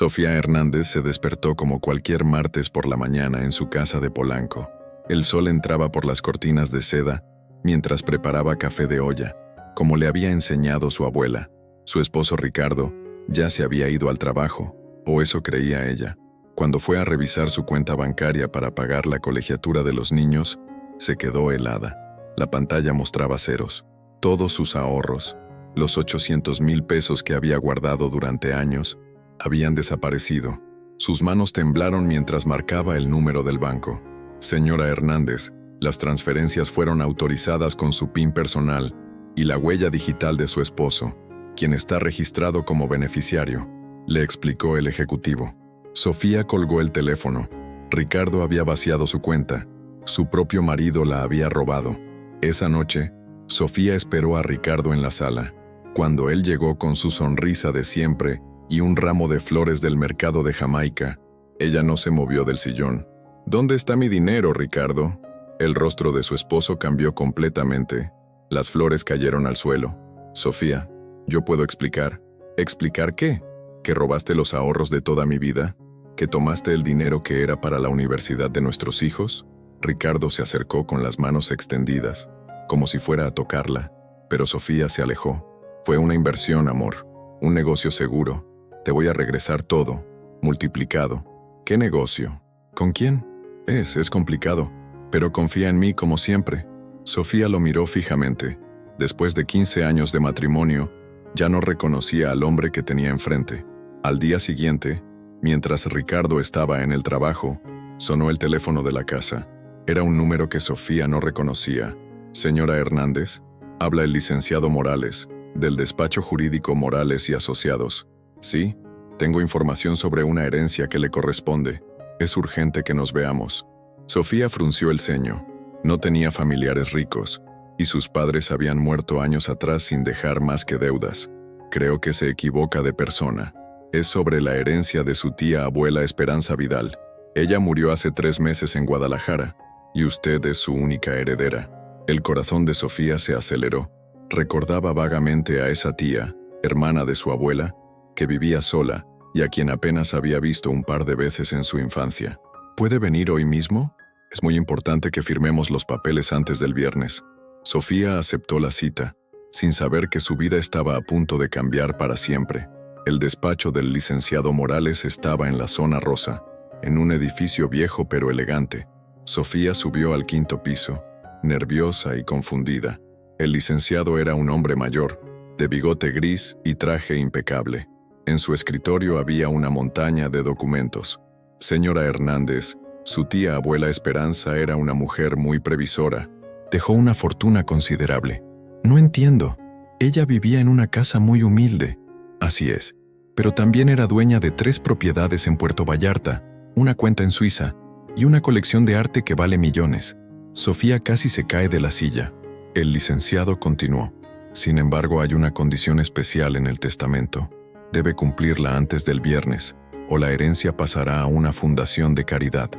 Sofía Hernández se despertó como cualquier martes por la mañana en su casa de Polanco. El sol entraba por las cortinas de seda mientras preparaba café de olla, como le había enseñado su abuela. Su esposo Ricardo ya se había ido al trabajo, o eso creía ella. Cuando fue a revisar su cuenta bancaria para pagar la colegiatura de los niños, se quedó helada. La pantalla mostraba ceros. Todos sus ahorros, los 800,000 pesos que había guardado durante años, habían desaparecido. Sus manos temblaron mientras marcaba el número del banco. Señora Hernández, las transferencias fueron autorizadas con su PIN personal y la huella digital de su esposo, quien está registrado como beneficiario, le explicó el ejecutivo. Sofía colgó el teléfono. Ricardo había vaciado su cuenta. Su propio marido la había robado. Esa noche, Sofía esperó a Ricardo en la sala. Cuando él llegó con su sonrisa de siempre y un ramo de flores del mercado de Jamaica, ella no se movió del sillón. ¿Dónde está mi dinero, Ricardo? El rostro de su esposo cambió completamente. Las flores cayeron al suelo. Sofía, yo puedo explicar. ¿Explicar qué? ¿Que robaste los ahorros de toda mi vida? ¿Que tomaste el dinero que era para la universidad de nuestros hijos? Ricardo se acercó con las manos extendidas, como si fuera a tocarla, pero Sofía se alejó. Fue una inversión, amor, un negocio seguro. Te voy a regresar todo, multiplicado. ¿Qué negocio? ¿Con quién? Es complicado, pero confía en mí como siempre. Sofía lo miró fijamente. Después de 15 años de matrimonio, ya no reconocía al hombre que tenía enfrente. Al día siguiente, mientras Ricardo estaba en el trabajo, sonó el teléfono de la casa. Era un número que Sofía no reconocía. Señora Hernández, habla el licenciado Morales, del despacho jurídico Morales y Asociados. Sí, tengo información sobre una herencia que le corresponde. Es urgente que nos veamos. Sofía frunció el ceño. No tenía familiares ricos, y sus padres habían muerto años atrás sin dejar más que deudas. Creo que se equivoca de persona. Es sobre la herencia de su tía abuela Esperanza Vidal. Ella murió hace 3 meses en Guadalajara, y usted es su única heredera. El corazón de Sofía se aceleró. Recordaba vagamente a esa tía, hermana de su abuela, que vivía sola y a quien apenas había visto un par de veces en su infancia. ¿Puede venir hoy mismo? Es muy importante que firmemos los papeles antes del viernes. Sofía aceptó la cita, sin saber que su vida estaba a punto de cambiar para siempre. El despacho del licenciado Morales estaba en la zona rosa, en un edificio viejo pero elegante. Sofía subió al 5º piso, nerviosa y confundida. El licenciado era un hombre mayor, de bigote gris y traje impecable. En su escritorio había una montaña de documentos. Señora Hernández, su tía abuela Esperanza era una mujer muy previsora. Dejó una fortuna considerable. No entiendo. Ella vivía en una casa muy humilde. Así es. Pero también era dueña de 3 propiedades en Puerto Vallarta, una cuenta en Suiza y una colección de arte que vale millones. Sofía casi se cae de la silla. El licenciado continuó. Sin embargo, hay una condición especial en el testamento. Debe cumplirla antes del viernes, o la herencia pasará a una fundación de caridad.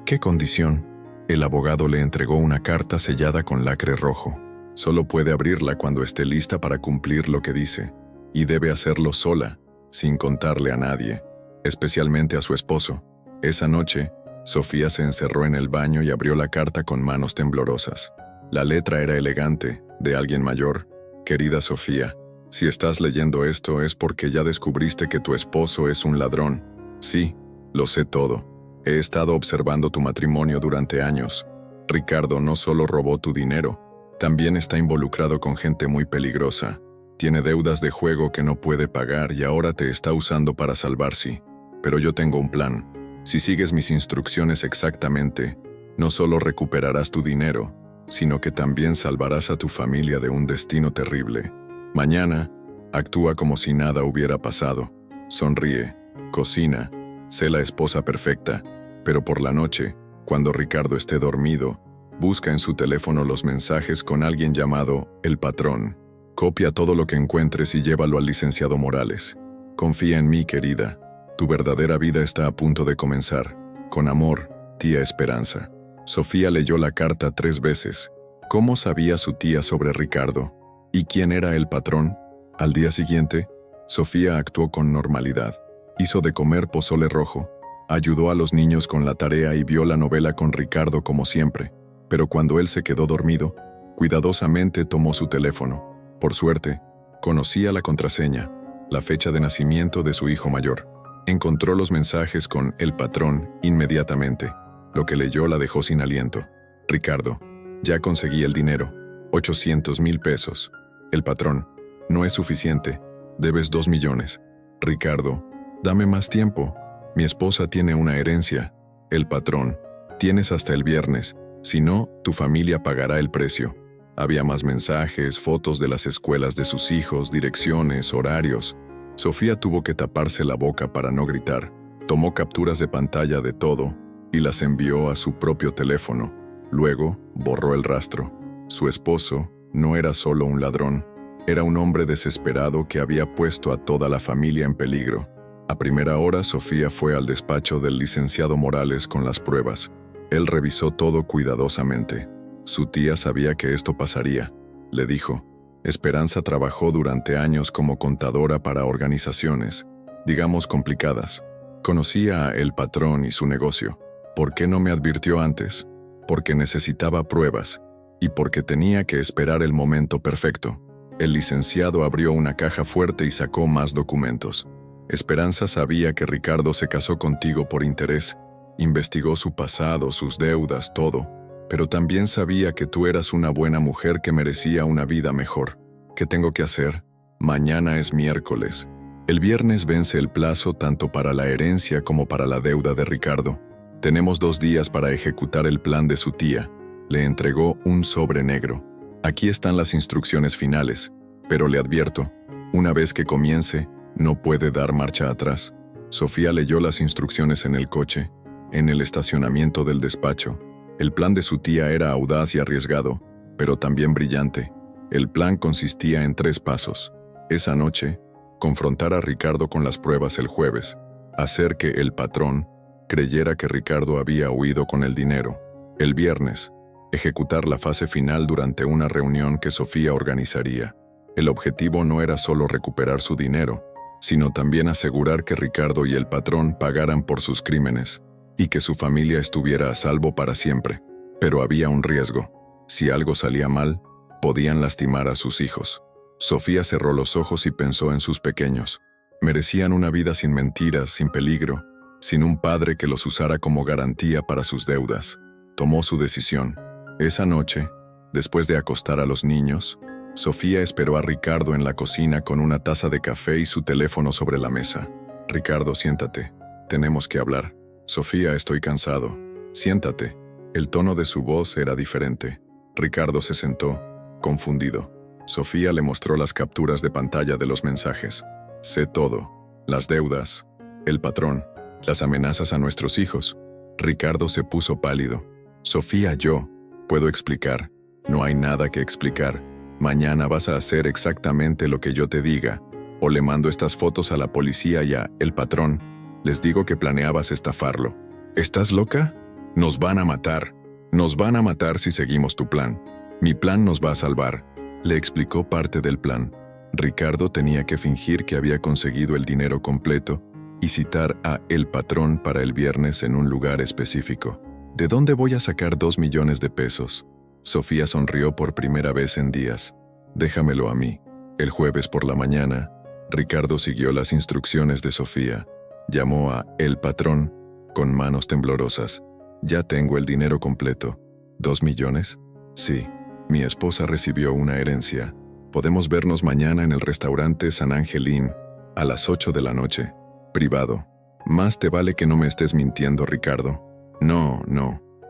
¿Qué condición? El abogado le entregó una carta sellada con lacre rojo. Solo puede abrirla cuando esté lista para cumplir lo que dice, y debe hacerlo sola, sin contarle a nadie, especialmente a su esposo. Esa noche, Sofía se encerró en el baño y abrió la carta con manos temblorosas. La letra era elegante, de alguien mayor. Querida Sofía, si estás leyendo esto es porque ya descubriste que tu esposo es un ladrón. Sí, lo sé todo. He estado observando tu matrimonio durante años. Ricardo no solo robó tu dinero, también está involucrado con gente muy peligrosa. Tiene deudas de juego que no puede pagar y ahora te está usando para salvarse. Pero yo tengo un plan. Si sigues mis instrucciones exactamente, no solo recuperarás tu dinero, sino que también salvarás a tu familia de un destino terrible. Mañana, actúa como si nada hubiera pasado. Sonríe, cocina, sé la esposa perfecta, pero por la noche, cuando Ricardo esté dormido, busca en su teléfono los mensajes con alguien llamado El Patrón. Copia todo lo que encuentres y llévalo al licenciado Morales. Confía en mí, querida. Tu verdadera vida está a punto de comenzar. Con amor, tía Esperanza. Sofía leyó la carta 3 veces. ¿Cómo sabía su tía sobre Ricardo? ¿Y quién era el patrón? Al día siguiente, Sofía actuó con normalidad. Hizo de comer pozole rojo, ayudó a los niños con la tarea y vio la novela con Ricardo como siempre, pero cuando él se quedó dormido, cuidadosamente tomó su teléfono. Por suerte, conocía la contraseña, la fecha de nacimiento de su hijo mayor. Encontró los mensajes con el patrón inmediatamente. Lo que leyó la dejó sin aliento. Ricardo, ya conseguí el dinero, 800,000 pesos. El patrón, no es suficiente, debes 2 millones. Ricardo, dame más tiempo, mi esposa tiene una herencia. El patrón, tienes hasta el viernes, si no, tu familia pagará el precio. Había más mensajes, fotos de las escuelas de sus hijos, direcciones, horarios. Sofía tuvo que taparse la boca para no gritar. Tomó capturas de pantalla de todo y las envió a su propio teléfono. Luego, borró el rastro. Su esposo no era solo un ladrón, era un hombre desesperado que había puesto a toda la familia en peligro. A primera hora, Sofía fue al despacho del licenciado Morales con las pruebas. Él revisó todo cuidadosamente. Su tía sabía que esto pasaría. Le dijo, Esperanza trabajó durante años como contadora para organizaciones, digamos complicadas. Conocía a el patrón y su negocio. ¿Por qué no me advirtió antes? Porque necesitaba pruebas y porque tenía que esperar el momento perfecto. El licenciado abrió una caja fuerte y sacó más documentos. Esperanza sabía que Ricardo se casó contigo por interés. Investigó su pasado, sus deudas, todo. Pero también sabía que tú eras una buena mujer que merecía una vida mejor. ¿Qué tengo que hacer? Mañana es miércoles. El viernes vence el plazo tanto para la herencia como para la deuda de Ricardo. Tenemos 2 días para ejecutar el plan de su tía. Le entregó un sobre negro. Aquí están las instrucciones finales, pero le advierto, una vez que comience, no puede dar marcha atrás. Sofía leyó las instrucciones en el coche, en el estacionamiento del despacho. El plan de su tía era audaz y arriesgado, pero también brillante. El plan consistía en 3 pasos. Esa noche, confrontar a Ricardo con las pruebas el jueves, hacer que el patrón creyera que Ricardo había huido con el dinero. El viernes, ejecutar la fase final durante una reunión que Sofía organizaría. El objetivo no era solo recuperar su dinero, sino también asegurar que Ricardo y el patrón pagaran por sus crímenes y que su familia estuviera a salvo para siempre. Pero había un riesgo. Si algo salía mal, podían lastimar a sus hijos. Sofía cerró los ojos y pensó en sus pequeños. Merecían una vida sin mentiras, sin peligro, sin un padre que los usara como garantía para sus deudas. Tomó su decisión. Esa noche, después de acostar a los niños, Sofía esperó a Ricardo en la cocina con una taza de café y su teléfono sobre la mesa. Ricardo, siéntate. Tenemos que hablar. Sofía, estoy cansado. Siéntate. El tono de su voz era diferente. Ricardo se sentó, confundido. Sofía le mostró las capturas de pantalla de los mensajes. Sé todo. Las deudas, el patrón, las amenazas a nuestros hijos. Ricardo se puso pálido. Sofía, yo puedo explicar. No hay nada que explicar. Mañana vas a hacer exactamente lo que yo te diga. O le mando estas fotos a la policía y a el patrón. Les digo que planeabas estafarlo. ¿Estás loca? Nos van a matar. Nos van a matar si seguimos tu plan. Mi plan nos va a salvar. Le explicó parte del plan. Ricardo tenía que fingir que había conseguido el dinero completo y citar a el patrón para el viernes en un lugar específico. ¿De dónde voy a sacar 2 millones de pesos? Sofía sonrió por primera vez en días. Déjamelo a mí. El jueves por la mañana, Ricardo siguió las instrucciones de Sofía. Llamó a el patrón con manos temblorosas. Ya tengo el dinero completo. ¿2 millones? Sí. Mi esposa recibió una herencia. Podemos vernos mañana en el restaurante San Angelín, a las 8 de la noche. Privado. Más te vale que no me estés mintiendo, Ricardo. No.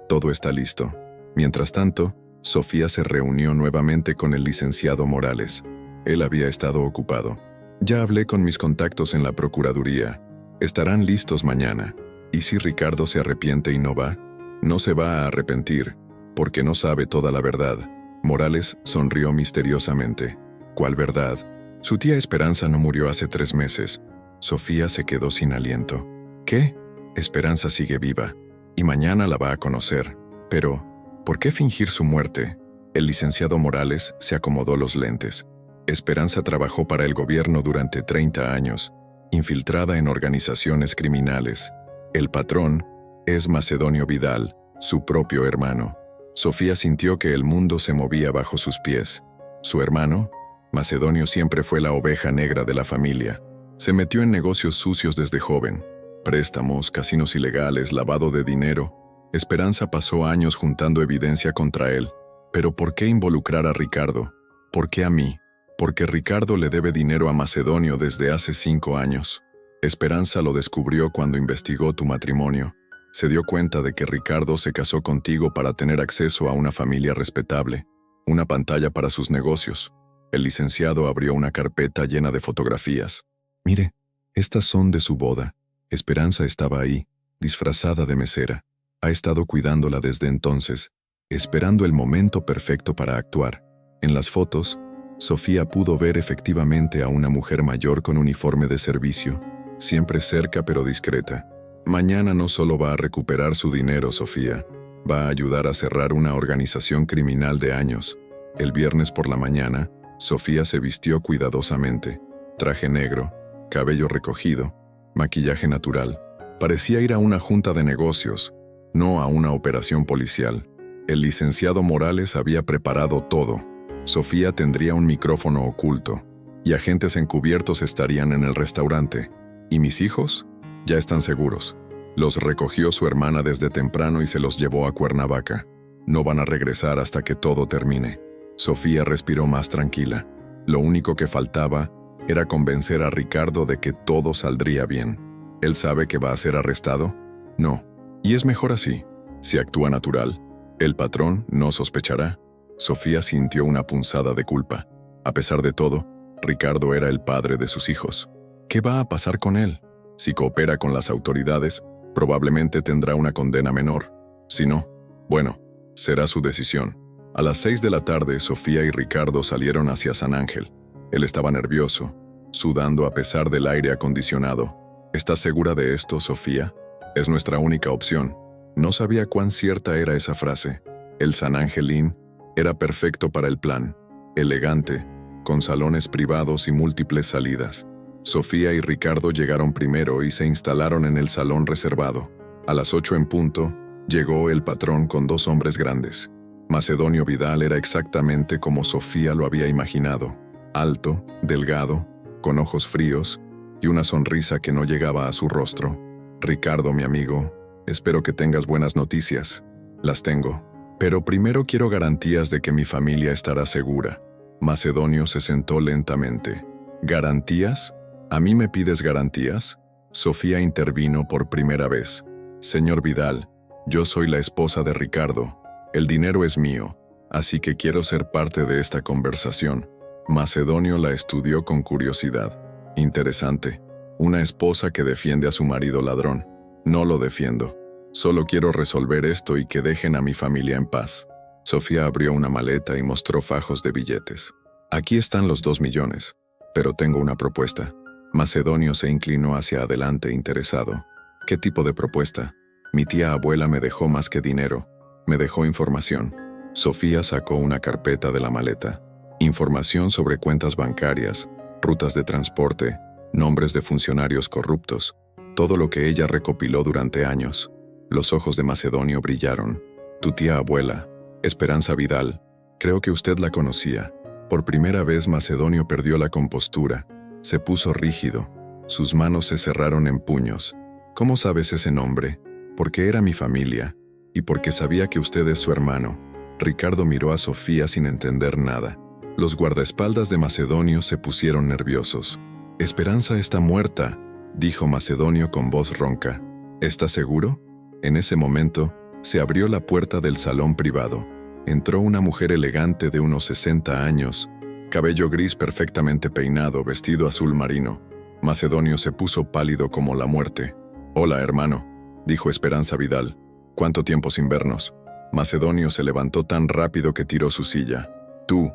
Todo está listo. Mientras tanto, Sofía se reunió nuevamente con el licenciado Morales. Él había estado ocupado. Ya hablé con mis contactos en la Procuraduría. Estarán listos mañana. ¿Y si Ricardo se arrepiente y no va? No se va a arrepentir, porque no sabe toda la verdad. Morales sonrió misteriosamente. ¿Cuál verdad? Su tía Esperanza no murió hace 3 meses. Sofía se quedó sin aliento. ¿Qué? Esperanza sigue viva, y mañana la va a conocer. Pero, ¿por qué fingir su muerte? El licenciado Morales se acomodó los lentes. Esperanza trabajó para el gobierno durante 30 años. infiltrada en organizaciones criminales. El patrón es Macedonio Vidal, su propio hermano. Sofía sintió que el mundo se movía bajo sus pies. Su hermano, Macedonio, siempre fue la oveja negra de la familia. Se metió en negocios sucios desde joven. Préstamos, casinos ilegales, lavado de dinero. Esperanza pasó años juntando evidencia contra él. Pero ¿por qué involucrar a Ricardo? ¿Por qué a mí? Porque Ricardo le debe dinero a Macedonio desde hace 5 años. Esperanza lo descubrió cuando investigó tu matrimonio. Se dio cuenta de que Ricardo se casó contigo para tener acceso a una familia respetable, una pantalla para sus negocios. El licenciado abrió una carpeta llena de fotografías. Mire, estas son de su boda. Esperanza estaba ahí, disfrazada de mesera. Ha estado cuidándola desde entonces, esperando el momento perfecto para actuar. En las fotos, Sofía pudo ver efectivamente a una mujer mayor con uniforme de servicio, siempre cerca pero discreta. Mañana no solo va a recuperar su dinero, Sofía, va a ayudar a cerrar una organización criminal de años. El viernes por la mañana, Sofía se vistió cuidadosamente. Traje negro, cabello recogido, maquillaje natural. Parecía ir a una junta de negocios, no a una operación policial. El licenciado Morales había preparado todo. Sofía tendría un micrófono oculto, y agentes encubiertos estarían en el restaurante. ¿Y mis hijos? Ya están seguros. Los recogió su hermana desde temprano y se los llevó a Cuernavaca. No van a regresar hasta que todo termine. Sofía respiró más tranquila. Lo único que faltaba era convencer a Ricardo de que todo saldría bien. ¿Él sabe que va a ser arrestado? No. Y es mejor así. Si actúa natural, el patrón no sospechará. Sofía sintió una punzada de culpa. A pesar de todo, Ricardo era el padre de sus hijos. ¿Qué va a pasar con él? Si coopera con las autoridades, probablemente tendrá una condena menor. Si no, bueno, será su decisión. A las 6 de la tarde, Sofía y Ricardo salieron hacia San Ángel. Él estaba nervioso, sudando a pesar del aire acondicionado. ¿Estás segura de esto, Sofía? Es nuestra única opción. No sabía cuán cierta era esa frase. El San Ángel Inn era perfecto para el plan. Elegante, con salones privados y múltiples salidas. Sofía y Ricardo llegaron primero y se instalaron en el salón reservado. A las 8 en punto, llegó el patrón con 2 hombres grandes. Macedonio Vidal era exactamente como Sofía lo había imaginado. Alto, delgado, con ojos fríos y una sonrisa que no llegaba a su rostro. Ricardo, mi amigo, espero que tengas buenas noticias. Las tengo. Pero primero quiero garantías de que mi familia estará segura. Macedonio se sentó lentamente. ¿Garantías? ¿A mí me pides garantías? Sofía intervino por primera vez. Señor Vidal, yo soy la esposa de Ricardo. El dinero es mío, así que quiero ser parte de esta conversación. Macedonio la estudió con curiosidad. Interesante. Una esposa que defiende a su marido ladrón. No lo defiendo. Solo quiero resolver esto y que dejen a mi familia en paz. Sofía abrió una maleta y mostró fajos de billetes. Aquí están los 2 millones, pero tengo una propuesta. Macedonio se inclinó hacia adelante interesado. ¿Qué tipo de propuesta? Mi tía abuela me dejó más que dinero. Me dejó información. Sofía sacó una carpeta de la maleta. Información sobre cuentas bancarias, rutas de transporte, nombres de funcionarios corruptos. Todo lo que ella recopiló durante años. Los ojos de Macedonio brillaron. Tu tía abuela, Esperanza Vidal. Creo que usted la conocía. Por primera vez Macedonio perdió la compostura. Se puso rígido. Sus manos se cerraron en puños. ¿Cómo sabes ese nombre? Porque era mi familia, y porque sabía que usted es su hermano. Ricardo miró a Sofía sin entender nada. Los guardaespaldas de Macedonio se pusieron nerviosos. Esperanza está muerta, dijo Macedonio con voz ronca. ¿Estás seguro? En ese momento, se abrió la puerta del salón privado. Entró una mujer elegante de unos 60 años, cabello gris perfectamente peinado, vestido azul marino. Macedonio se puso pálido como la muerte. «Hola, hermano», dijo Esperanza Vidal. «¿Cuánto tiempo sin vernos?» Macedonio se levantó tan rápido que tiró su silla. Tú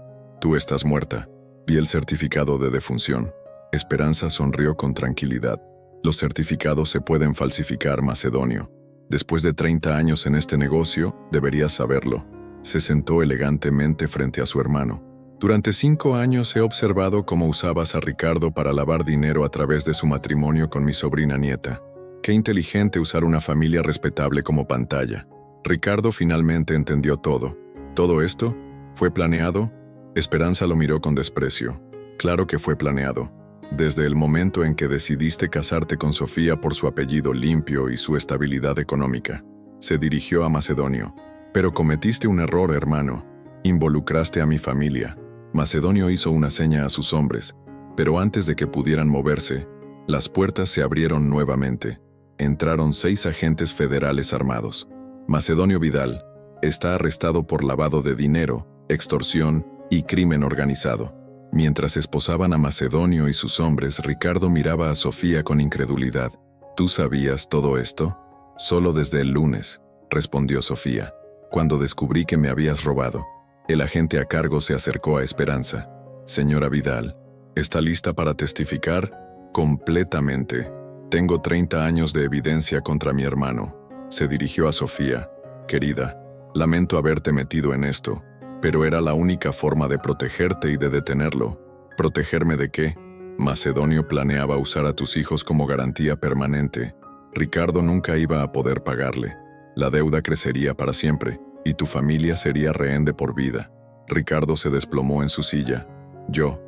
estás muerta. Vi el certificado de defunción». Esperanza sonrió con tranquilidad. «Los certificados se pueden falsificar, Macedonio. Después de 30 años en este negocio, deberías saberlo». Se sentó elegantemente frente a su hermano. Durante 5 años he observado cómo usabas a Ricardo para lavar dinero a través de su matrimonio con mi sobrina nieta. Qué inteligente usar una familia respetable como pantalla. Ricardo finalmente entendió todo. ¿Todo esto? ¿Fue planeado? Esperanza lo miró con desprecio. Claro que fue planeado. Desde el momento en que decidiste casarte con Sofía por su apellido limpio y su estabilidad económica. Se dirigió a Macedonio. Pero cometiste un error, hermano. Involucraste a mi familia. Macedonio hizo una seña a sus hombres, pero antes de que pudieran moverse, las puertas se abrieron nuevamente. Entraron 6 agentes federales armados. Macedonio Vidal está arrestado por lavado de dinero, extorsión y crimen organizado. Mientras esposaban a Macedonio y sus hombres, Ricardo miraba a Sofía con incredulidad. ¿Tú sabías todo esto? Solo desde el lunes, respondió Sofía, cuando descubrí que me habías robado. El agente a cargo se acercó a Esperanza. Señora Vidal, ¿está lista para testificar? Completamente. Tengo 30 años de evidencia contra mi hermano. Se dirigió a Sofía. Querida, lamento haberte metido en esto, pero era la única forma de protegerte y de detenerlo. ¿Protegerme de qué? Macedonio planeaba usar a tus hijos como garantía permanente. Ricardo nunca iba a poder pagarle. La deuda crecería para siempre, y tu familia sería rehén de por vida. Ricardo se desplomó en su silla. Yo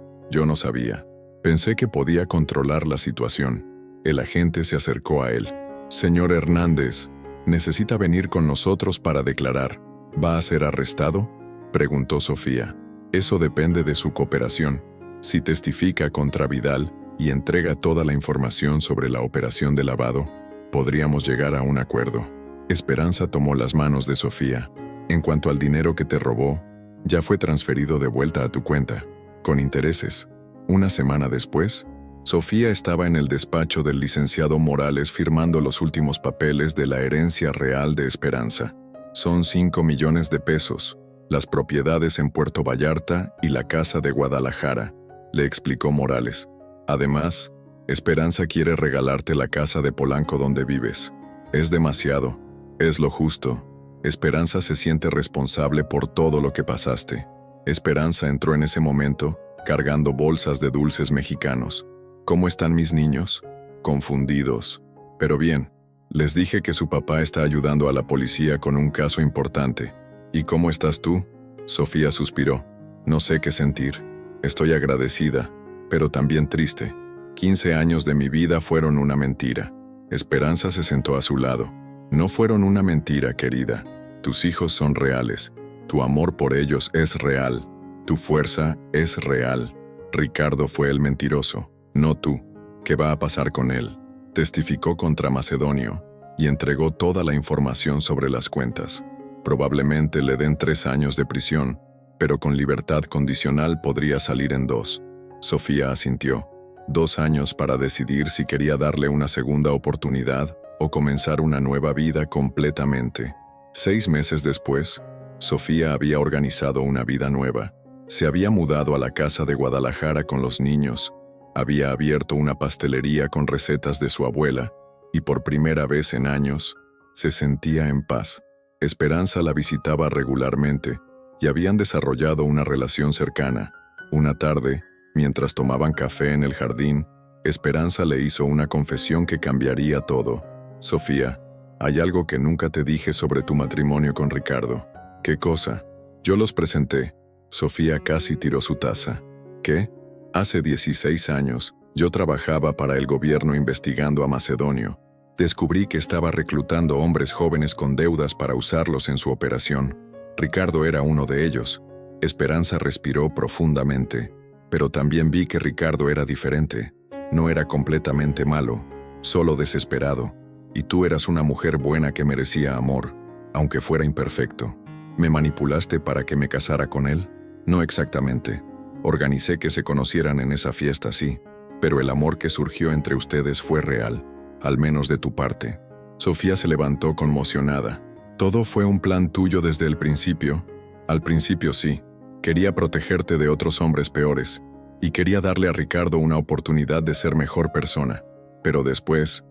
no sabía. Pensé que podía controlar la situación. El agente se acercó a él. Señor Hernández, necesita venir con nosotros para declarar. ¿Va a ser arrestado? Preguntó Sofía. Eso depende de su cooperación. Si testifica contra Vidal y entrega toda la información sobre la operación de lavado, podríamos llegar a un acuerdo. Esperanza tomó las manos de Sofía. En cuanto al dinero que te robó, ya fue transferido de vuelta a tu cuenta, con intereses. Una semana después, Sofía estaba en el despacho del licenciado Morales firmando los últimos papeles de la herencia real de Esperanza. Son 5 millones de pesos, las propiedades en Puerto Vallarta y la casa de Guadalajara, le explicó Morales. Además, Esperanza quiere regalarte la casa de Polanco donde vives. Es demasiado, es lo justo. Esperanza se siente responsable por todo lo que pasaste. Esperanza entró en ese momento, cargando bolsas de dulces mexicanos. ¿Cómo están mis niños? Confundidos. Pero bien, les dije que su papá está ayudando a la policía con un caso importante. ¿Y cómo estás tú? Sofía suspiró. No sé qué sentir. Estoy agradecida, pero también triste. 15 años de mi vida fueron una mentira. Esperanza se sentó a su lado. No fueron una mentira, querida. Tus hijos son reales. Tu amor por ellos es real. Tu fuerza es real. Ricardo fue el mentiroso, no tú. ¿Qué va a pasar con él? Testificó contra Macedonio y entregó toda la información sobre las cuentas. Probablemente le den 3 años de prisión, pero con libertad condicional podría salir en 2. Sofía asintió. 2 años para decidir si quería darle una segunda oportunidad o comenzar una nueva vida completamente. 6 meses después, Sofía había organizado una vida nueva. Se había mudado a la casa de Guadalajara con los niños, había abierto una pastelería con recetas de su abuela, y por primera vez en años, se sentía en paz. Esperanza la visitaba regularmente, y habían desarrollado una relación cercana. Una tarde, mientras tomaban café en el jardín, Esperanza le hizo una confesión que cambiaría todo. Sofía, hay algo que nunca te dije sobre tu matrimonio con Ricardo. ¿Qué cosa? Yo los presenté. Sofía casi tiró su taza. ¿Qué? Hace 16 años, yo trabajaba para el gobierno investigando a Macedonio. Descubrí que estaba reclutando hombres jóvenes con deudas para usarlos en su operación. Ricardo era uno de ellos. Esperanza respiró profundamente, pero también vi que Ricardo era diferente. No era completamente malo, solo desesperado. Y tú eras una mujer buena que merecía amor, aunque fuera imperfecto. ¿Me manipulaste para que me casara con él? No exactamente. Organicé que se conocieran en esa fiesta, sí, pero el amor que surgió entre ustedes fue real, al menos de tu parte. Sofía se levantó conmocionada. Todo fue un plan tuyo desde el principio. Al principio sí. Quería protegerte de otros hombres peores, y quería darle a Ricardo una oportunidad de ser mejor persona. Pero después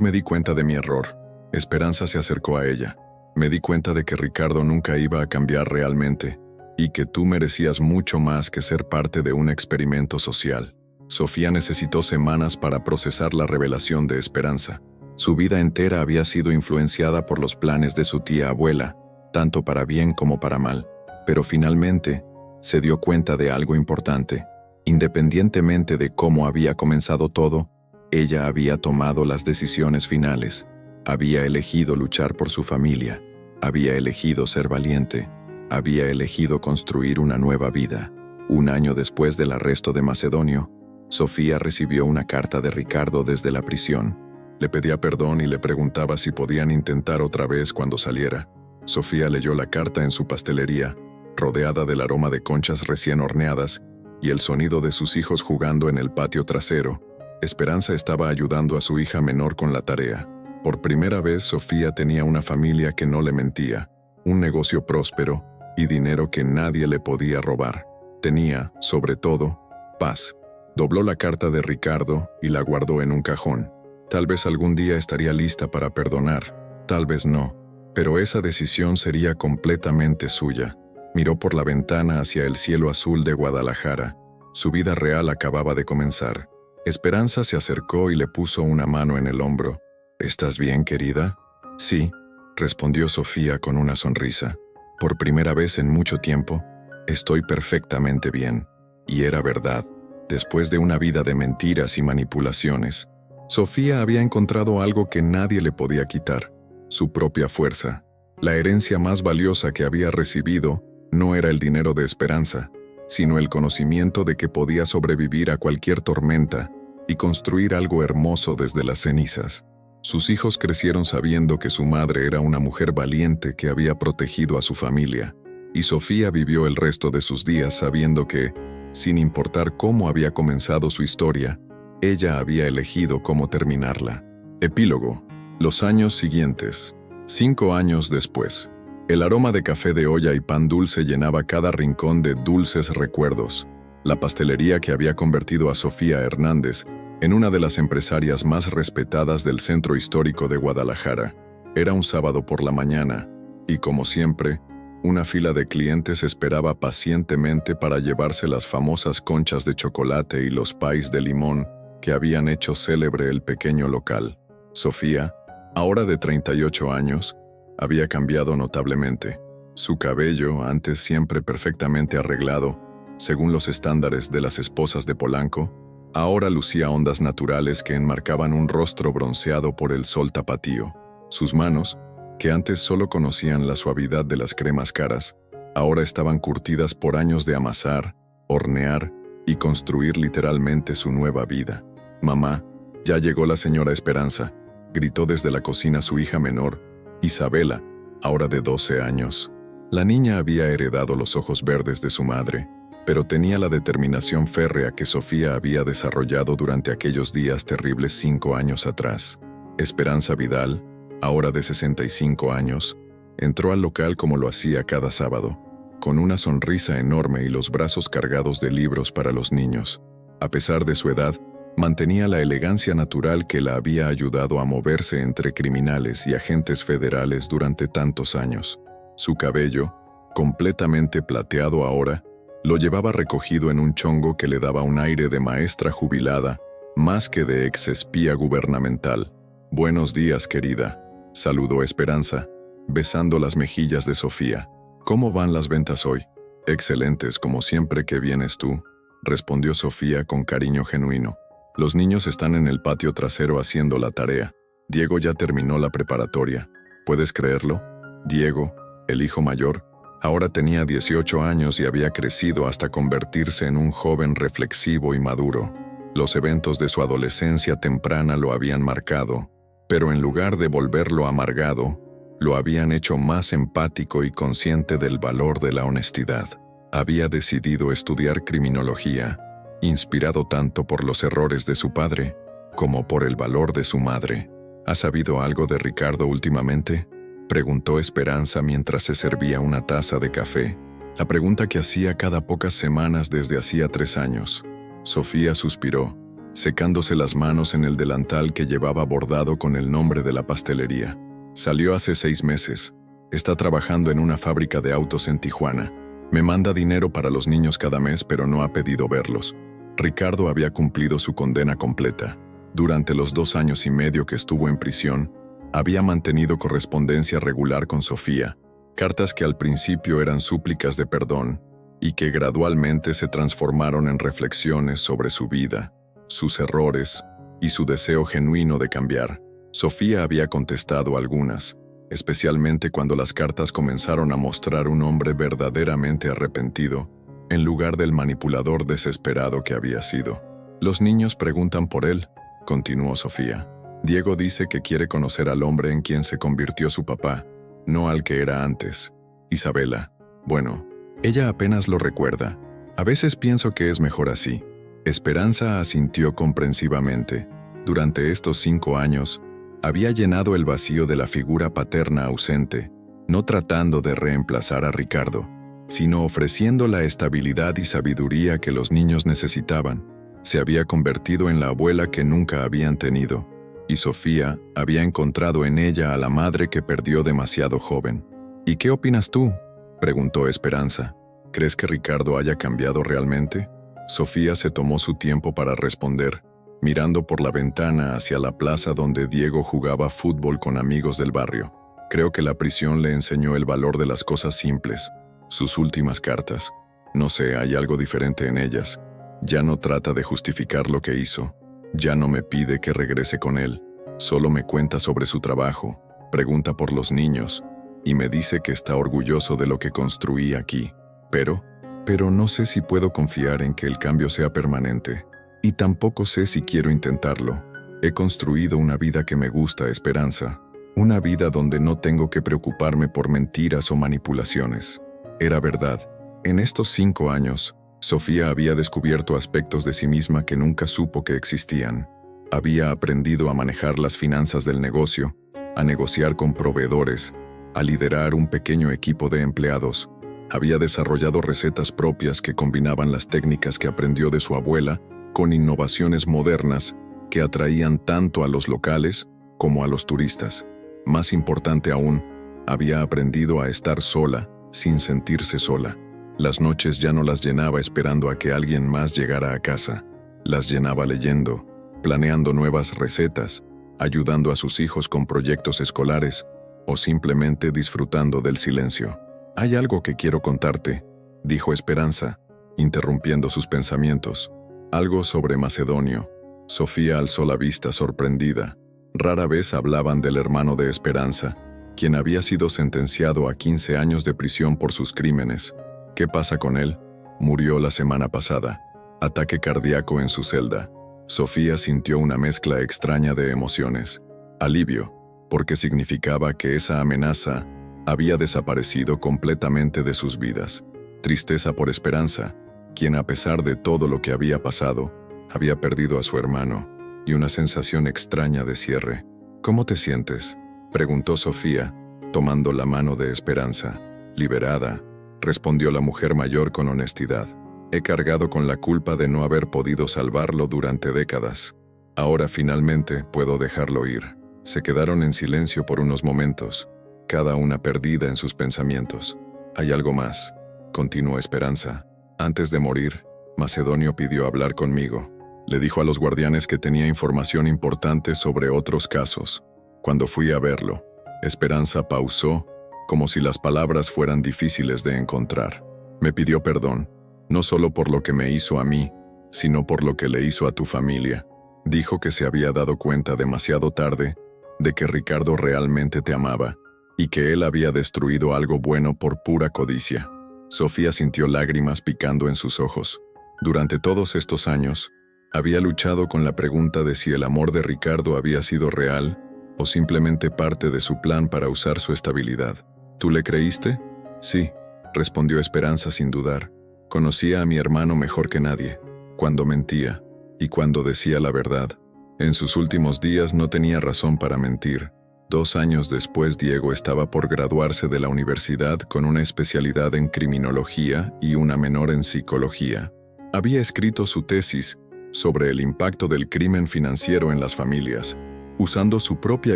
me di cuenta de mi error. Esperanza se acercó a ella. Me di cuenta de que Ricardo nunca iba a cambiar realmente. y que tú merecías mucho más que ser parte de un experimento social. Sofía necesitó semanas para procesar la revelación de Esperanza. Su vida entera había sido influenciada por los planes de su tía abuela, tanto para bien como para mal. Pero finalmente, se dio cuenta de algo importante. Independientemente de cómo había comenzado todo, ella había tomado las decisiones finales. Había elegido luchar por su familia. Había elegido ser valiente. Había elegido construir una nueva vida. Un año después del arresto de Macedonio, Sofía recibió una carta de Ricardo desde la prisión. Le pedía perdón y le preguntaba si podían intentar otra vez cuando saliera. Sofía leyó la carta en su pastelería, rodeada del aroma de conchas recién horneadas y el sonido de sus hijos jugando en el patio trasero. Esperanza estaba ayudando a su hija menor con la tarea. Por primera vez, Sofía tenía una familia que no le mentía, un negocio próspero y dinero que nadie le podía robar. Tenía, sobre todo, paz. Dobló la carta de Ricardo y la guardó en un cajón. Tal vez algún día estaría lista para perdonar, tal vez no, pero esa decisión sería completamente suya. Miró por la ventana hacia el cielo azul de Guadalajara. Su vida real acababa de comenzar. Esperanza se acercó y le puso una mano en el hombro. ¿Estás bien, querida? Sí, respondió Sofía con una sonrisa. Por primera vez en mucho tiempo, estoy perfectamente bien. Y era verdad. Después de una vida de mentiras y manipulaciones, Sofía había encontrado algo que nadie le podía quitar: su propia fuerza. La herencia más valiosa que había recibido no era el dinero de Esperanza, sino el conocimiento de que podía sobrevivir a cualquier tormenta y construir algo hermoso desde las cenizas. Sus hijos crecieron sabiendo que su madre era una mujer valiente que había protegido a su familia, y Sofía vivió el resto de sus días sabiendo que, sin importar cómo había comenzado su historia, ella había elegido cómo terminarla. Epílogo. Los años siguientes. 5 años después. El aroma de café de olla y pan dulce llenaba cada rincón de dulces recuerdos. La pastelería que había convertido a Sofía Hernández en una de las empresarias más respetadas del centro histórico de Guadalajara. Era un sábado por la mañana, y como siempre, una fila de clientes esperaba pacientemente para llevarse las famosas conchas de chocolate y los pies de limón que habían hecho célebre el pequeño local. Sofía, ahora de 38 años, había cambiado notablemente. Su cabello, antes siempre perfectamente arreglado, según los estándares de las esposas de Polanco, ahora lucía ondas naturales que enmarcaban un rostro bronceado por el sol tapatío. Sus manos, que antes solo conocían la suavidad de las cremas caras, ahora estaban curtidas por años de amasar, hornear y construir literalmente su nueva vida. «Mamá, ya llegó la señora Esperanza», gritó desde la cocina su hija menor, Isabela, ahora de 12 años. La niña había heredado los ojos verdes de su madre, pero tenía la determinación férrea que Sofía había desarrollado durante aquellos días terribles 5 años atrás. Esperanza Vidal, ahora de 65 años, entró al local como lo hacía cada sábado, con una sonrisa enorme y los brazos cargados de libros para los niños. A pesar de su edad, mantenía la elegancia natural que la había ayudado a moverse entre criminales y agentes federales durante tantos años. Su cabello, completamente plateado ahora, lo llevaba recogido en un chongo que le daba un aire de maestra jubilada, más que de ex-espía gubernamental. «Buenos días, querida», saludó Esperanza, besando las mejillas de Sofía. «¿Cómo van las ventas hoy?» «Excelentes, como siempre que vienes tú», respondió Sofía con cariño genuino. «Los niños están en el patio trasero haciendo la tarea. Diego ya terminó la preparatoria. ¿Puedes creerlo?» Diego, el hijo mayor, ahora tenía 18 años y había crecido hasta convertirse en un joven reflexivo y maduro. Los eventos de su adolescencia temprana lo habían marcado, pero en lugar de volverlo amargado, lo habían hecho más empático y consciente del valor de la honestidad. Había decidido estudiar criminología, inspirado tanto por los errores de su padre como por el valor de su madre. ¿Has sabido algo de Ricardo últimamente?, preguntó Esperanza mientras se servía una taza de café, la pregunta que hacía cada pocas semanas desde hacía 3 años. Sofía suspiró, secándose las manos en el delantal que llevaba bordado con el nombre de la pastelería. Salió hace 6 meses. Está trabajando en una fábrica de autos en Tijuana. Me manda dinero para los niños cada mes, pero no ha pedido verlos. Ricardo había cumplido su condena completa. Durante los 2 años y medio que estuvo en prisión, había mantenido correspondencia regular con Sofía, cartas que al principio eran súplicas de perdón y que gradualmente se transformaron en reflexiones sobre su vida, sus errores y su deseo genuino de cambiar. Sofía había contestado algunas, especialmente cuando las cartas comenzaron a mostrar un hombre verdaderamente arrepentido, en lugar del manipulador desesperado que había sido. Los niños preguntan por él, continuó Sofía. Diego dice que quiere conocer al hombre en quien se convirtió su papá, no al que era antes. Isabela, bueno, ella apenas lo recuerda. A veces pienso que es mejor así. Esperanza asintió comprensivamente. Durante estos 5 años, había llenado el vacío de la figura paterna ausente, no tratando de reemplazar a Ricardo, sino ofreciendo la estabilidad y sabiduría que los niños necesitaban. Se había convertido en la abuela que nunca habían tenido, y Sofía había encontrado en ella a la madre que perdió demasiado joven. ¿Y qué opinas tú?, preguntó Esperanza. ¿Crees que Ricardo haya cambiado realmente? Sofía se tomó su tiempo para responder, mirando por la ventana hacia la plaza donde Diego jugaba fútbol con amigos del barrio. Creo que la prisión le enseñó el valor de las cosas simples. Sus últimas cartas, no sé, hay algo diferente en ellas. Ya no trata de justificar lo que hizo. Ya no me pide que regrese con él. Solo me cuenta sobre su trabajo, pregunta por los niños, y me dice que está orgulloso de lo que construí aquí. Pero no sé si puedo confiar en que el cambio sea permanente. Y tampoco sé si quiero intentarlo. He construido una vida que me gusta, Esperanza. Una vida donde no tengo que preocuparme por mentiras o manipulaciones. Era verdad. En estos 5 años, Sofía había descubierto aspectos de sí misma que nunca supo que existían. Había aprendido a manejar las finanzas del negocio, a negociar con proveedores, a liderar un pequeño equipo de empleados. Había desarrollado recetas propias que combinaban las técnicas que aprendió de su abuela con innovaciones modernas que atraían tanto a los locales como a los turistas. Más importante aún, había aprendido a estar sola, sin sentirse sola. Las noches ya no las llenaba esperando a que alguien más llegara a casa. Las llenaba leyendo, planeando nuevas recetas, ayudando a sus hijos con proyectos escolares o simplemente disfrutando del silencio. «Hay algo que quiero contarte», dijo Esperanza, interrumpiendo sus pensamientos. Algo sobre Macedonio. Sofía alzó la vista sorprendida. Rara vez hablaban del hermano de Esperanza, quien había sido sentenciado a 15 años de prisión por sus crímenes. ¿Qué pasa con él? Murió la semana pasada. Ataque cardíaco en su celda. Sofía sintió una mezcla extraña de emociones. Alivio, porque significaba que esa amenaza había desaparecido completamente de sus vidas. Tristeza por Esperanza, quien a pesar de todo lo que había pasado, había perdido a su hermano, y una sensación extraña de cierre. «¿Cómo te sientes?», preguntó Sofía, tomando la mano de Esperanza. «Liberada», respondió la mujer mayor con honestidad. «He cargado con la culpa de no haber podido salvarlo durante décadas. Ahora finalmente puedo dejarlo ir». Se quedaron en silencio por unos momentos, cada una perdida en sus pensamientos. «Hay algo más», continuó Esperanza. «Antes de morir, Macedonio pidió hablar conmigo. Le dijo a los guardianes que tenía información importante sobre otros casos. Cuando fui a verlo, Esperanza pausó, como si las palabras fueran difíciles de encontrar. Me pidió perdón, no solo por lo que me hizo a mí, sino por lo que le hizo a tu familia. Dijo que se había dado cuenta demasiado tarde de que Ricardo realmente te amaba y que él había destruido algo bueno por pura codicia». Sofía sintió lágrimas picando en sus ojos. Durante todos estos años, había luchado con la pregunta de si el amor de Ricardo había sido real o simplemente parte de su plan para usar su estabilidad. ¿Tú le creíste? «Sí», respondió Esperanza sin dudar. «Conocía a mi hermano mejor que nadie, cuando mentía y cuando decía la verdad. En sus últimos días no tenía razón para mentir. 2 años después, Diego estaba por graduarse de la universidad con una especialidad en criminología y una menor en psicología. Había escrito su tesis sobre el impacto del crimen financiero en las familias, usando su propia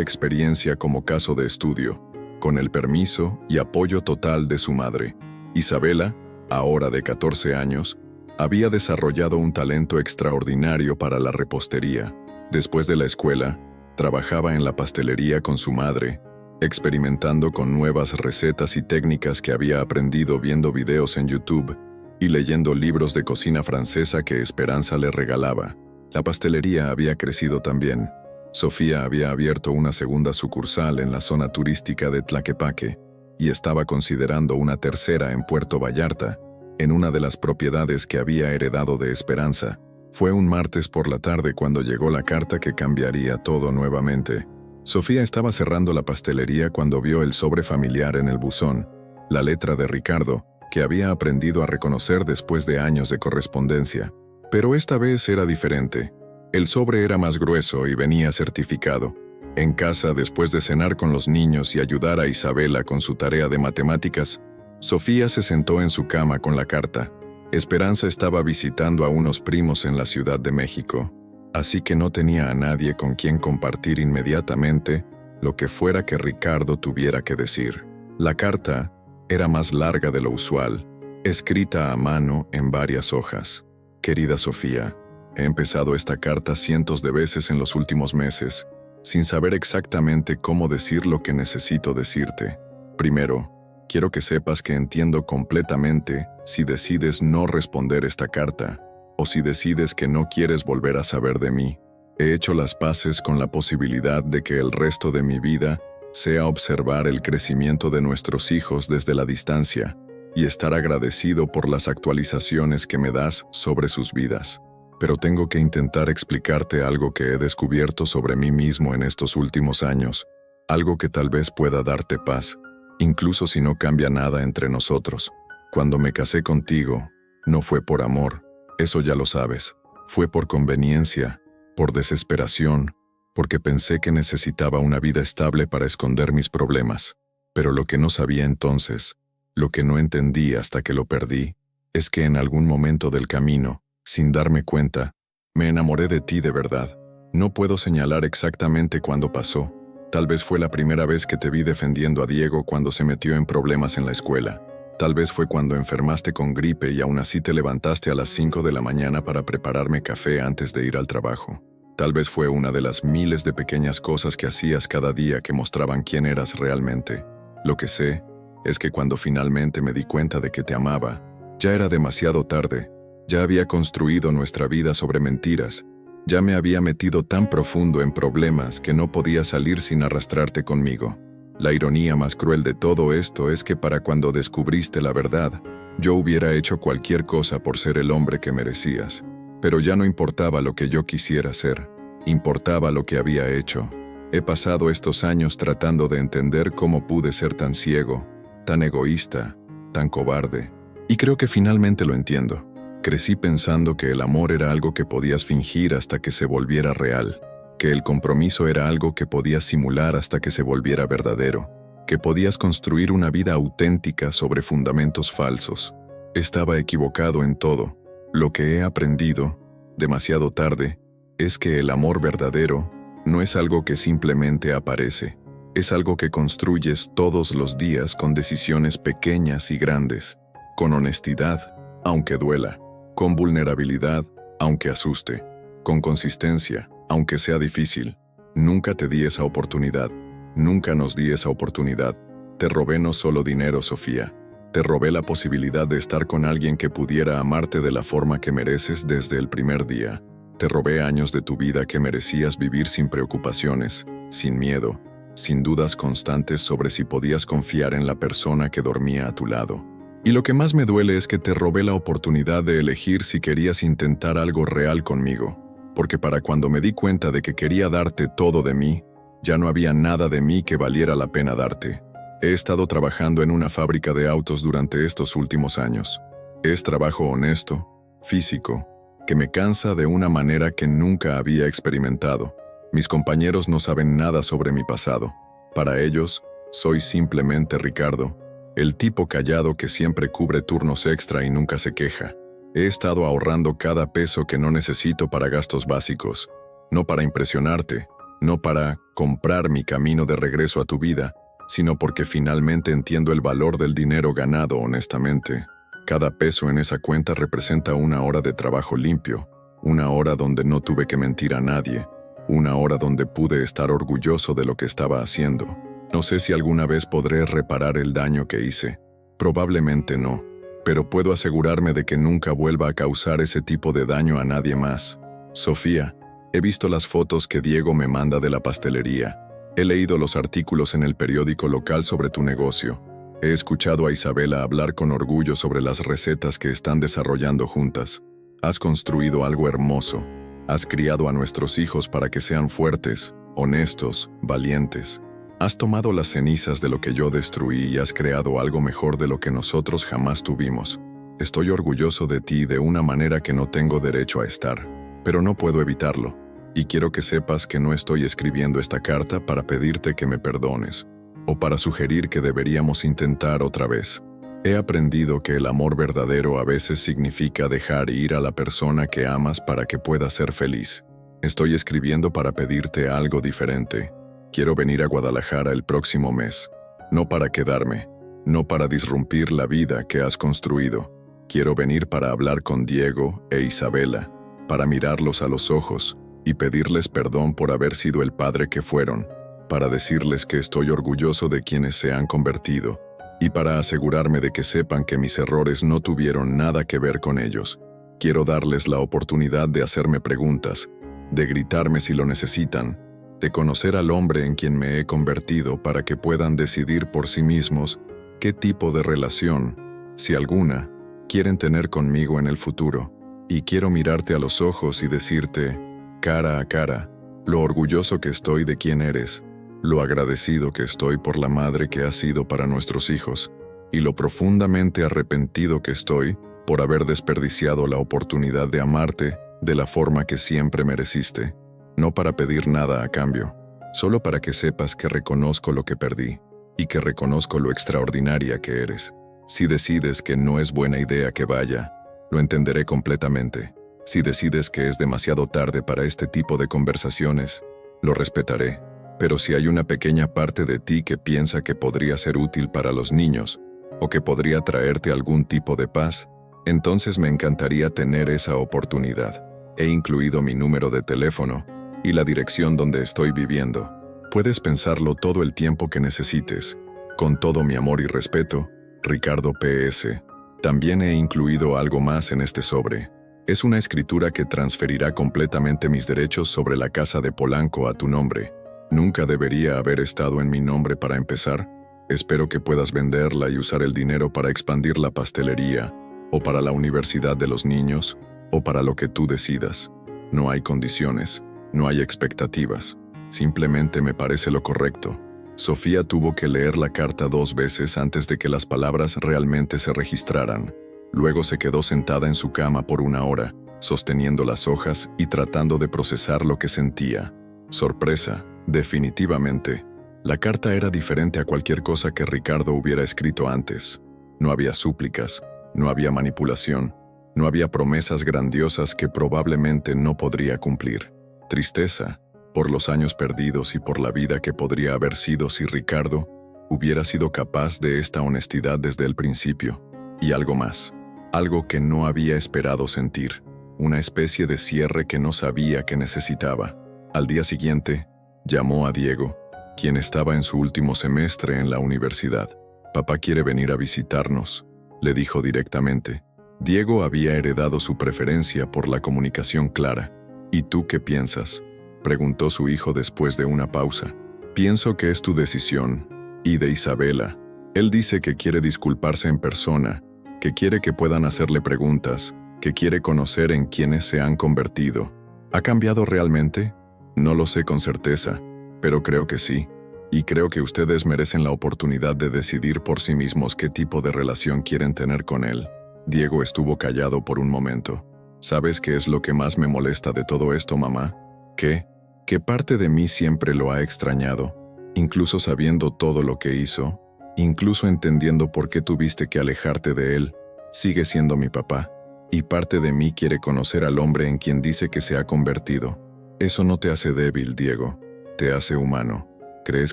experiencia como caso de estudio, con el permiso y apoyo total de su madre. Isabela ahora de 14 años, había desarrollado un talento extraordinario para la repostería. Después de la escuela, trabajaba en la pastelería con su madre, experimentando con nuevas recetas y técnicas que había aprendido viendo videos en YouTube y leyendo libros de cocina francesa que Esperanza le regalaba. La pastelería había crecido también. Sofía había abierto una segunda sucursal en la zona turística de Tlaquepaque y estaba considerando una tercera en Puerto Vallarta, en una de las propiedades que había heredado de Esperanza. Fue un martes por la tarde cuando llegó la carta que cambiaría todo nuevamente. Sofía estaba cerrando la pastelería cuando vio el sobre familiar en el buzón, la letra de Ricardo, que había aprendido a reconocer después de años de correspondencia. Pero esta vez era diferente. El sobre era más grueso y venía certificado. En casa, después de cenar con los niños y ayudar a Isabela con su tarea de matemáticas, Sofía se sentó en su cama con la carta. Esperanza estaba visitando a unos primos en la Ciudad de México, así que no tenía a nadie con quien compartir inmediatamente lo que fuera que Ricardo tuviera que decir. La carta era más larga de lo usual, escrita a mano en varias hojas. Querida Sofía, he empezado esta carta cientos de veces en los últimos meses, sin saber exactamente cómo decir lo que necesito decirte. Primero, quiero que sepas que entiendo completamente si decides no responder esta carta, o si decides que no quieres volver a saber de mí. He hecho las paces con la posibilidad de que el resto de mi vida sea observar el crecimiento de nuestros hijos desde la distancia y estar agradecido por las actualizaciones que me das sobre sus vidas. Pero tengo que intentar explicarte algo que he descubierto sobre mí mismo en estos últimos años, algo que tal vez pueda darte paz, incluso si no cambia nada entre nosotros. Cuando me casé contigo, no fue por amor, eso ya lo sabes. Fue por conveniencia, por desesperación, porque pensé que necesitaba una vida estable para esconder mis problemas. Pero lo que no sabía entonces, lo que no entendí hasta que lo perdí, es que en algún momento del camino, sin darme cuenta, me enamoré de ti de verdad. No puedo señalar exactamente cuándo pasó. Tal vez fue la primera vez que te vi defendiendo a Diego cuando se metió en problemas en la escuela. Tal vez fue cuando enfermaste con gripe y aún así te levantaste a las 5 de la mañana para prepararme café antes de ir al trabajo. Tal vez fue una de las miles de pequeñas cosas que hacías cada día que mostraban quién eras realmente. Lo que sé es que cuando finalmente me di cuenta de que te amaba, ya era demasiado tarde. Ya había construido nuestra vida sobre mentiras. Ya me había metido tan profundo en problemas que no podía salir sin arrastrarte conmigo. La ironía más cruel de todo esto es que para cuando descubriste la verdad, yo hubiera hecho cualquier cosa por ser el hombre que merecías. Pero ya no importaba lo que yo quisiera ser, importaba lo que había hecho. He pasado estos años tratando de entender cómo pude ser tan ciego, tan egoísta, tan cobarde. Y creo que finalmente lo entiendo. Crecí pensando que el amor era algo que podías fingir hasta que se volviera real, que el compromiso era algo que podías simular hasta que se volviera verdadero, que podías construir una vida auténtica sobre fundamentos falsos. Estaba equivocado en todo. Lo que he aprendido, demasiado tarde, es que el amor verdadero no es algo que simplemente aparece, es algo que construyes todos los días con decisiones pequeñas y grandes, con honestidad, aunque duela, con vulnerabilidad, aunque asuste, con consistencia, aunque sea difícil. Nunca te di esa oportunidad, nunca nos di esa oportunidad. Te robé no solo dinero, Sofía, te robé la posibilidad de estar con alguien que pudiera amarte de la forma que mereces desde el primer día. Te robé años de tu vida que merecías vivir sin preocupaciones, sin miedo, sin dudas constantes sobre si podías confiar en la persona que dormía a tu lado. Y lo que más me duele es que te robé la oportunidad de elegir si querías intentar algo real conmigo, porque para cuando me di cuenta de que quería darte todo de mí, ya no había nada de mí que valiera la pena darte. He estado trabajando en una fábrica de autos durante estos últimos años. Es trabajo honesto, físico, que me cansa de una manera que nunca había experimentado. Mis compañeros no saben nada sobre mi pasado. Para ellos, soy simplemente Ricardo, el tipo callado que siempre cubre turnos extra y nunca se queja. He estado ahorrando cada peso que no necesito para gastos básicos, no para impresionarte, no para comprar mi camino de regreso a tu vida, sino porque finalmente entiendo el valor del dinero ganado honestamente. Cada peso en esa cuenta representa una hora de trabajo limpio, una hora donde no tuve que mentir a nadie, una hora donde pude estar orgulloso de lo que estaba haciendo. No sé si alguna vez podré reparar el daño que hice. Probablemente no, pero puedo asegurarme de que nunca vuelva a causar ese tipo de daño a nadie más. Sofía, he visto las fotos que Diego me manda de la pastelería. He leído los artículos en el periódico local sobre tu negocio. He escuchado a Isabela hablar con orgullo sobre las recetas que están desarrollando juntas. Has construido algo hermoso. Has criado a nuestros hijos para que sean fuertes, honestos, valientes. Has tomado las cenizas de lo que yo destruí y has creado algo mejor de lo que nosotros jamás tuvimos. Estoy orgulloso de ti de una manera que no tengo derecho a estar, pero no puedo evitarlo. Y quiero que sepas que no estoy escribiendo esta carta para pedirte que me perdones, o para sugerir que deberíamos intentar otra vez. He aprendido que el amor verdadero a veces significa dejar ir a la persona que amas para que pueda ser feliz. Estoy escribiendo para pedirte algo diferente. Quiero venir a Guadalajara el próximo mes. No para quedarme, no para disrumpir la vida que has construido. Quiero venir para hablar con Diego e Isabela, para mirarlos a los ojos y pedirles perdón por haber sido el padre que fueron, para decirles que estoy orgulloso de quienes se han convertido y para asegurarme de que sepan que mis errores no tuvieron nada que ver con ellos. Quiero darles la oportunidad de hacerme preguntas, de gritarme si lo necesitan, de conocer al hombre en quien me he convertido para que puedan decidir por sí mismos qué tipo de relación, si alguna, quieren tener conmigo en el futuro. Y quiero mirarte a los ojos y decirte, cara a cara, lo orgulloso que estoy de quién eres, lo agradecido que estoy por la madre que has sido para nuestros hijos, y lo profundamente arrepentido que estoy por haber desperdiciado la oportunidad de amarte de la forma que siempre mereciste. No para pedir nada a cambio, solo para que sepas que reconozco lo que perdí y que reconozco lo extraordinaria que eres. Si decides que no es buena idea que vaya, lo entenderé completamente. Si decides que es demasiado tarde para este tipo de conversaciones, lo respetaré. Pero si hay una pequeña parte de ti que piensa que podría ser útil para los niños, o que podría traerte algún tipo de paz, entonces me encantaría tener esa oportunidad. He incluido mi número de teléfono y la dirección donde estoy viviendo. Puedes pensarlo todo el tiempo que necesites. Con todo mi amor y respeto, Ricardo PS. También he incluido algo más en este sobre. Es una escritura que transferirá completamente mis derechos sobre la casa de Polanco a tu nombre. Nunca debería haber estado en mi nombre para empezar. Espero que puedas venderla y usar el dinero para expandir la pastelería, o para la universidad de los niños, o para lo que tú decidas. No hay condiciones. No hay expectativas. Simplemente me parece lo correcto. Sofía tuvo que leer la carta 2 veces antes de que las palabras realmente se registraran. Luego se quedó sentada en su cama por 1 hora, sosteniendo las hojas y tratando de procesar lo que sentía. Sorpresa, definitivamente. La carta era diferente a cualquier cosa que Ricardo hubiera escrito antes. No había súplicas, no había manipulación, no había promesas grandiosas que probablemente no podría cumplir. Tristeza, por los años perdidos y por la vida que podría haber sido si Ricardo hubiera sido capaz de esta honestidad desde el principio. Y algo más, algo que no había esperado sentir, una especie de cierre que no sabía que necesitaba. Al día siguiente, llamó a Diego, quien estaba en su último semestre en la universidad. «Papá quiere venir a visitarnos», le dijo directamente. Diego había heredado su preferencia por la comunicación clara. «¿Y tú qué piensas?», preguntó su hijo después de una pausa. «Pienso que es tu decisión, y de Isabela. Él dice que quiere disculparse en persona, que quiere que puedan hacerle preguntas, que quiere conocer en quiénes se han convertido. ¿Ha cambiado realmente? No lo sé con certeza, pero creo que sí. Y creo que ustedes merecen la oportunidad de decidir por sí mismos qué tipo de relación quieren tener con él». Diego estuvo callado por un momento. «¿Sabes qué es lo que más me molesta de todo esto, mamá? ¿Qué? Que parte de mí siempre lo ha extrañado, incluso sabiendo todo lo que hizo, incluso entendiendo por qué tuviste que alejarte de él. Sigue siendo mi papá, y parte de mí quiere conocer al hombre en quien dice que se ha convertido. Eso no te hace débil, Diego, te hace humano. ¿Crees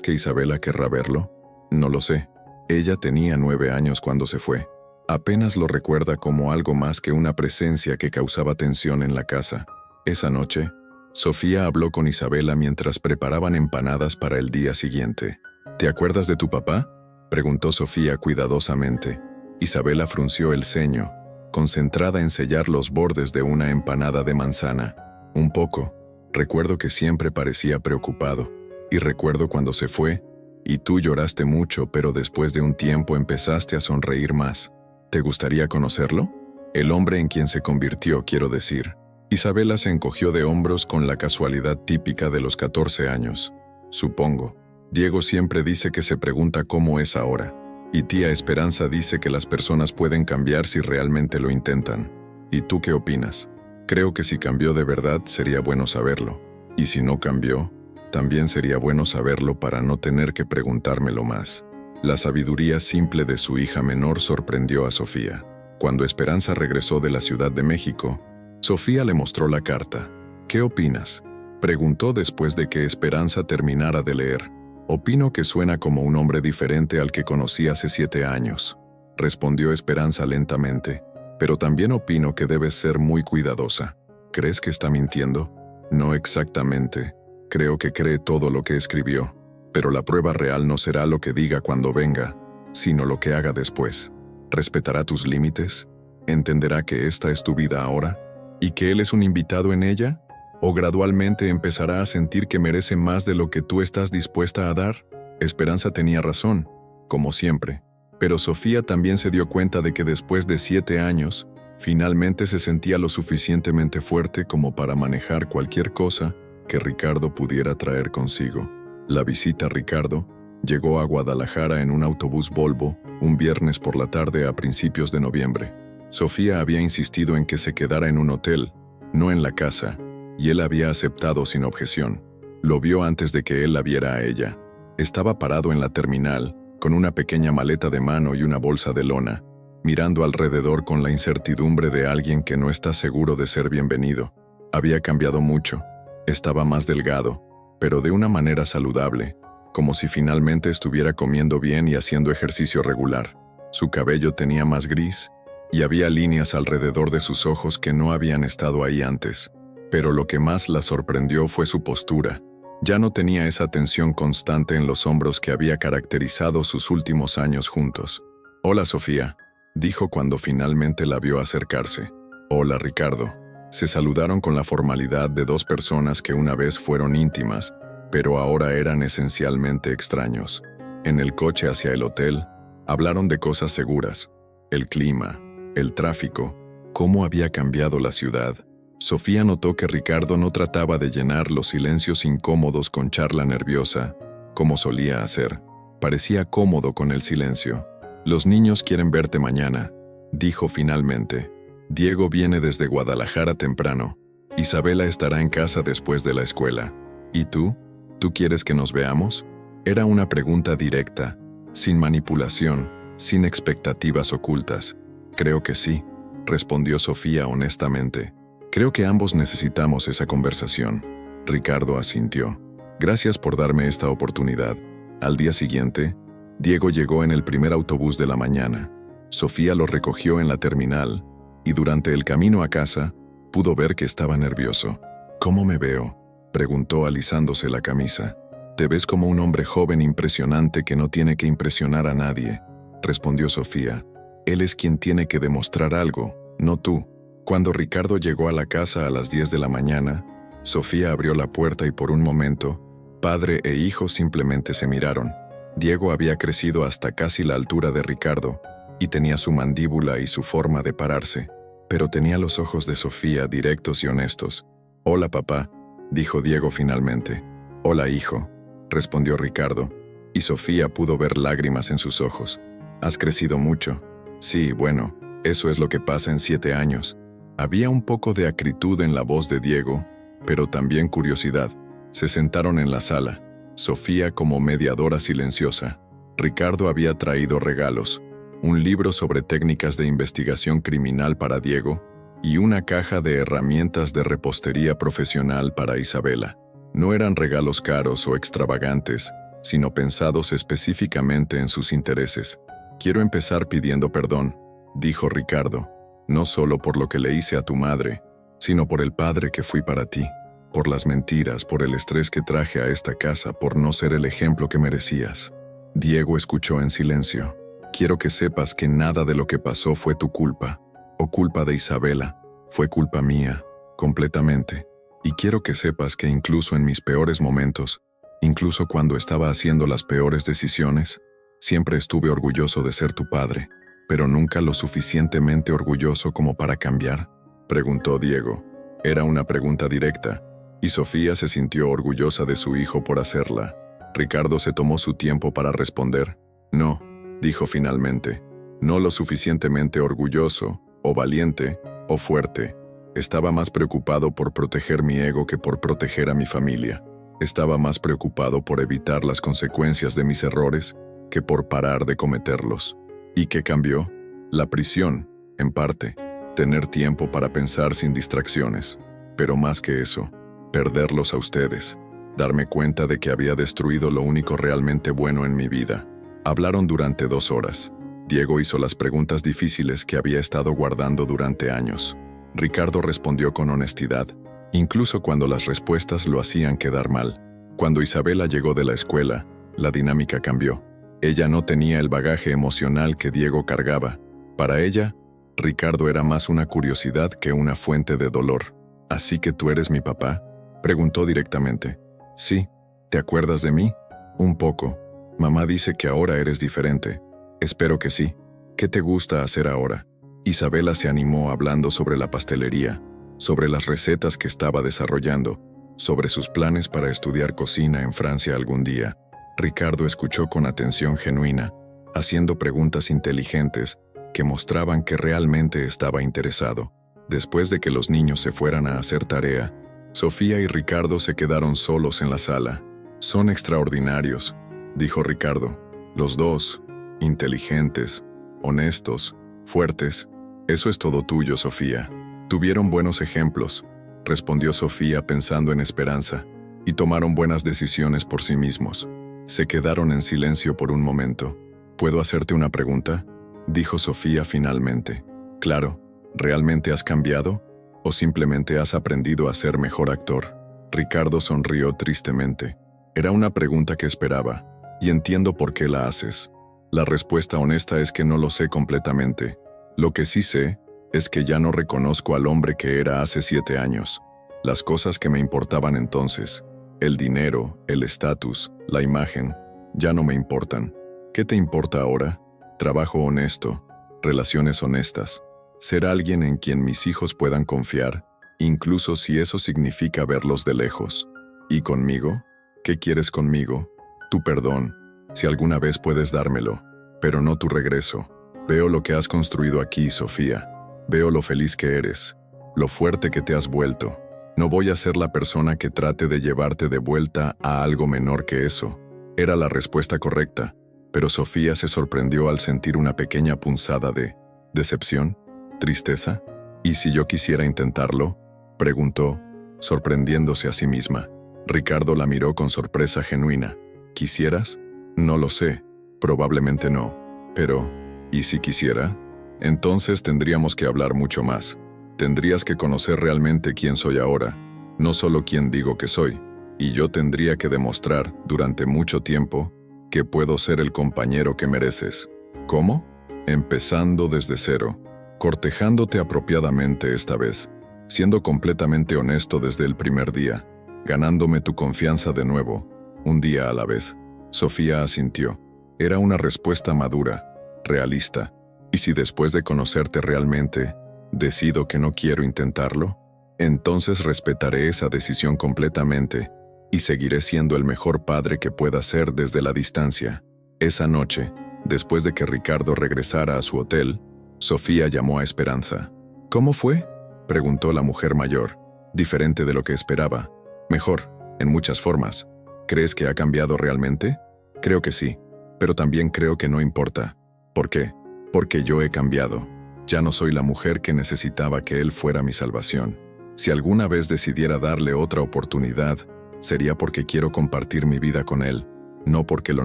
que Isabela querrá verlo? No lo sé. Ella tenía 9 años cuando se fue. Apenas lo recuerda como algo más que una presencia que causaba tensión en la casa. Esa noche, Sofía habló con Isabela mientras preparaban empanadas para el día siguiente. ¿Te acuerdas de tu papá?, preguntó Sofía cuidadosamente. Isabela frunció el ceño, concentrada en sellar los bordes de una empanada de manzana. Un poco. Recuerdo que siempre parecía preocupado. Y recuerdo cuando se fue, y tú lloraste mucho, pero después de un tiempo empezaste a sonreír más. ¿Te gustaría conocerlo? El hombre en quien se convirtió, quiero decir. Isabela se encogió de hombros con la casualidad típica de los 14 años. Supongo. Diego siempre dice que se pregunta cómo es ahora. Y tía Esperanza dice que las personas pueden cambiar si realmente lo intentan. ¿Y tú qué opinas? Creo que si cambió de verdad sería bueno saberlo. Y si no cambió, también sería bueno saberlo para no tener que preguntármelo más. La sabiduría simple de su hija menor sorprendió a Sofía. Cuando Esperanza regresó de la Ciudad de México, Sofía le mostró la carta. ¿Qué opinas?, preguntó después de que Esperanza terminara de leer. Opino que suena como un hombre diferente al que conocí hace 7 años, respondió Esperanza lentamente. Pero también opino que debes ser muy cuidadosa. ¿Crees que está mintiendo? No exactamente. Creo que cree todo lo que escribió. Pero la prueba real no será lo que diga cuando venga, sino lo que haga después. ¿Respetará tus límites? ¿Entenderá que esta es tu vida ahora? ¿Y que él es un invitado en ella? ¿O gradualmente empezará a sentir que merece más de lo que tú estás dispuesta a dar? Esperanza tenía razón, como siempre. Pero Sofía también se dio cuenta de que después de 7 años, finalmente se sentía lo suficientemente fuerte como para manejar cualquier cosa que Ricardo pudiera traer consigo. La visita a Ricardo llegó a Guadalajara en un autobús Volvo un viernes por la tarde a principios de noviembre. Sofía había insistido en que se quedara en un hotel, no en la casa, y él había aceptado sin objeción. Lo vio antes de que él la viera a ella. Estaba parado en la terminal, con una pequeña maleta de mano y una bolsa de lona, mirando alrededor con la incertidumbre de alguien que no está seguro de ser bienvenido. Había cambiado mucho. Estaba más delgado, pero de una manera saludable, como si finalmente estuviera comiendo bien y haciendo ejercicio regular. Su cabello tenía más gris, y había líneas alrededor de sus ojos que no habían estado ahí antes. Pero lo que más la sorprendió fue su postura. Ya no tenía esa tensión constante en los hombros que había caracterizado sus últimos años juntos. «Hola, Sofía», dijo cuando finalmente la vio acercarse. «Hola, Ricardo». Se saludaron con la formalidad de dos personas que una vez fueron íntimas, pero ahora eran esencialmente extraños. En el coche hacia el hotel, hablaron de cosas seguras: el clima, el tráfico, cómo había cambiado la ciudad. Sofía notó que Ricardo no trataba de llenar los silencios incómodos con charla nerviosa, como solía hacer. Parecía cómodo con el silencio. «Los niños quieren verte mañana», dijo finalmente. «Diego viene desde Guadalajara temprano. Isabela estará en casa después de la escuela. ¿Y tú? ¿Tú quieres que nos veamos?». Era una pregunta directa, sin manipulación, sin expectativas ocultas. «Creo que sí», respondió Sofía honestamente. «Creo que ambos necesitamos esa conversación». Ricardo asintió. «Gracias por darme esta oportunidad». Al día siguiente, Diego llegó en el primer autobús de la mañana. Sofía lo recogió en la terminal, y durante el camino a casa, pudo ver que estaba nervioso. «¿Cómo me veo?», preguntó alisándose la camisa. «Te ves como un hombre joven impresionante que no tiene que impresionar a nadie», respondió Sofía. «Él es quien tiene que demostrar algo, no tú». Cuando Ricardo llegó a la casa a las 10 de la mañana, Sofía abrió la puerta y por un momento, padre e hijo simplemente se miraron. Diego había crecido hasta casi la altura de Ricardo, y tenía su mandíbula y su forma de pararse, pero tenía los ojos de Sofía directos y honestos. «Hola, papá», dijo Diego finalmente. «Hola, hijo», respondió Ricardo, y Sofía pudo ver lágrimas en sus ojos. «¿Has crecido mucho?». «Sí, bueno, eso es lo que pasa en 7 años». Había un poco de acritud en la voz de Diego, pero también curiosidad. Se sentaron en la sala, Sofía como mediadora silenciosa. Ricardo había traído regalos: un libro sobre técnicas de investigación criminal para Diego y una caja de herramientas de repostería profesional para Isabela. No eran regalos caros o extravagantes, sino pensados específicamente en sus intereses. «Quiero empezar pidiendo perdón», dijo Ricardo, no solo por lo que le hice a tu madre, sino por el padre que fui para ti, por las mentiras, por el estrés que traje a esta casa, por no ser el ejemplo que merecías. Diego escuchó en silencio. Quiero que sepas que nada de lo que pasó fue tu culpa, o culpa de Isabela, fue culpa mía, completamente. Y quiero que sepas que incluso en mis peores momentos, incluso cuando estaba haciendo las peores decisiones, siempre estuve orgulloso de ser tu padre, pero nunca lo suficientemente orgulloso como para cambiar, preguntó Diego. Era una pregunta directa, y Sofía se sintió orgullosa de su hijo por hacerla. Ricardo se tomó su tiempo para responder. No, dijo finalmente, no lo suficientemente orgulloso, o valiente, o fuerte. Estaba más preocupado por proteger mi ego que por proteger a mi familia. Estaba más preocupado por evitar las consecuencias de mis errores que por parar de cometerlos. ¿Y qué cambió? La prisión, en parte. Tener tiempo para pensar sin distracciones. Pero más que eso, perderlos a ustedes. Darme cuenta de que había destruido lo único realmente bueno en mi vida. Hablaron durante 2 horas. Diego hizo las preguntas difíciles que había estado guardando durante años. Ricardo respondió con honestidad, incluso cuando las respuestas lo hacían quedar mal. Cuando Isabela llegó de la escuela, la dinámica cambió. Ella no tenía el bagaje emocional que Diego cargaba. Para ella, Ricardo era más una curiosidad que una fuente de dolor. ¿Así que tú eres mi papá?, preguntó directamente. Sí, ¿te acuerdas de mí? Un poco. Mamá dice que ahora eres diferente. Espero que sí. ¿Qué te gusta hacer ahora? Isabela se animó hablando sobre la pastelería, sobre las recetas que estaba desarrollando, sobre sus planes para estudiar cocina en Francia algún día. Ricardo escuchó con atención genuina, haciendo preguntas inteligentes que mostraban que realmente estaba interesado. Después de que los niños se fueran a hacer tarea, Sofía y Ricardo se quedaron solos en la sala. Son extraordinarios, dijo Ricardo. Los dos, inteligentes, honestos, fuertes. Eso es todo tuyo, Sofía. Tuvieron buenos ejemplos, respondió Sofía pensando en Esperanza, y tomaron buenas decisiones por sí mismos. Se quedaron en silencio por un momento. ¿Puedo hacerte una pregunta?, dijo Sofía finalmente. Claro, ¿realmente has cambiado? ¿O simplemente has aprendido a ser mejor actor? Ricardo sonrió tristemente. Era una pregunta que esperaba, y entiendo por qué la haces. La respuesta honesta es que no lo sé completamente. Lo que sí sé es que ya no reconozco al hombre que era hace 7 años. Las cosas que me importaban entonces, el dinero, el estatus, la imagen, ya no me importan. ¿Qué te importa ahora? Trabajo honesto, relaciones honestas, ser alguien en quien mis hijos puedan confiar, incluso si eso significa verlos de lejos. ¿Y conmigo? ¿Qué quieres conmigo? Tu perdón, si alguna vez puedes dármelo, pero no tu regreso. Veo lo que has construido aquí, Sofía. Veo lo feliz que eres, lo fuerte que te has vuelto. No voy a ser la persona que trate de llevarte de vuelta a algo menor que eso. Era la respuesta correcta, pero Sofía se sorprendió al sentir una pequeña punzada de decepción, tristeza. ¿Y si yo quisiera intentarlo?, preguntó, sorprendiéndose a sí misma. Ricardo la miró con sorpresa genuina. ¿Quisieras? No lo sé, probablemente no. Pero, ¿y si quisiera? Entonces tendríamos que hablar mucho más. Tendrías que conocer realmente quién soy ahora, no solo quién digo que soy, y yo tendría que demostrar, durante mucho tiempo, que puedo ser el compañero que mereces. ¿Cómo? Empezando desde cero, cortejándote apropiadamente esta vez, siendo completamente honesto desde el primer día, ganándome tu confianza de nuevo, un día a la vez. Sofía asintió. Era una respuesta madura, realista. ¿Y si después de conocerte realmente, decido que no quiero intentarlo? Entonces respetaré esa decisión completamente y seguiré siendo el mejor padre que pueda ser desde la distancia. Esa noche, después de que Ricardo regresara a su hotel, Sofía llamó a Esperanza. ¿Cómo fue?, preguntó la mujer mayor. Diferente de lo que esperaba. Mejor, en muchas formas. ¿Crees que ha cambiado realmente? Creo que sí, pero también creo que no importa. ¿Por qué? Porque yo he cambiado. Ya no soy la mujer que necesitaba que él fuera mi salvación. Si alguna vez decidiera darle otra oportunidad, sería porque quiero compartir mi vida con él, no porque lo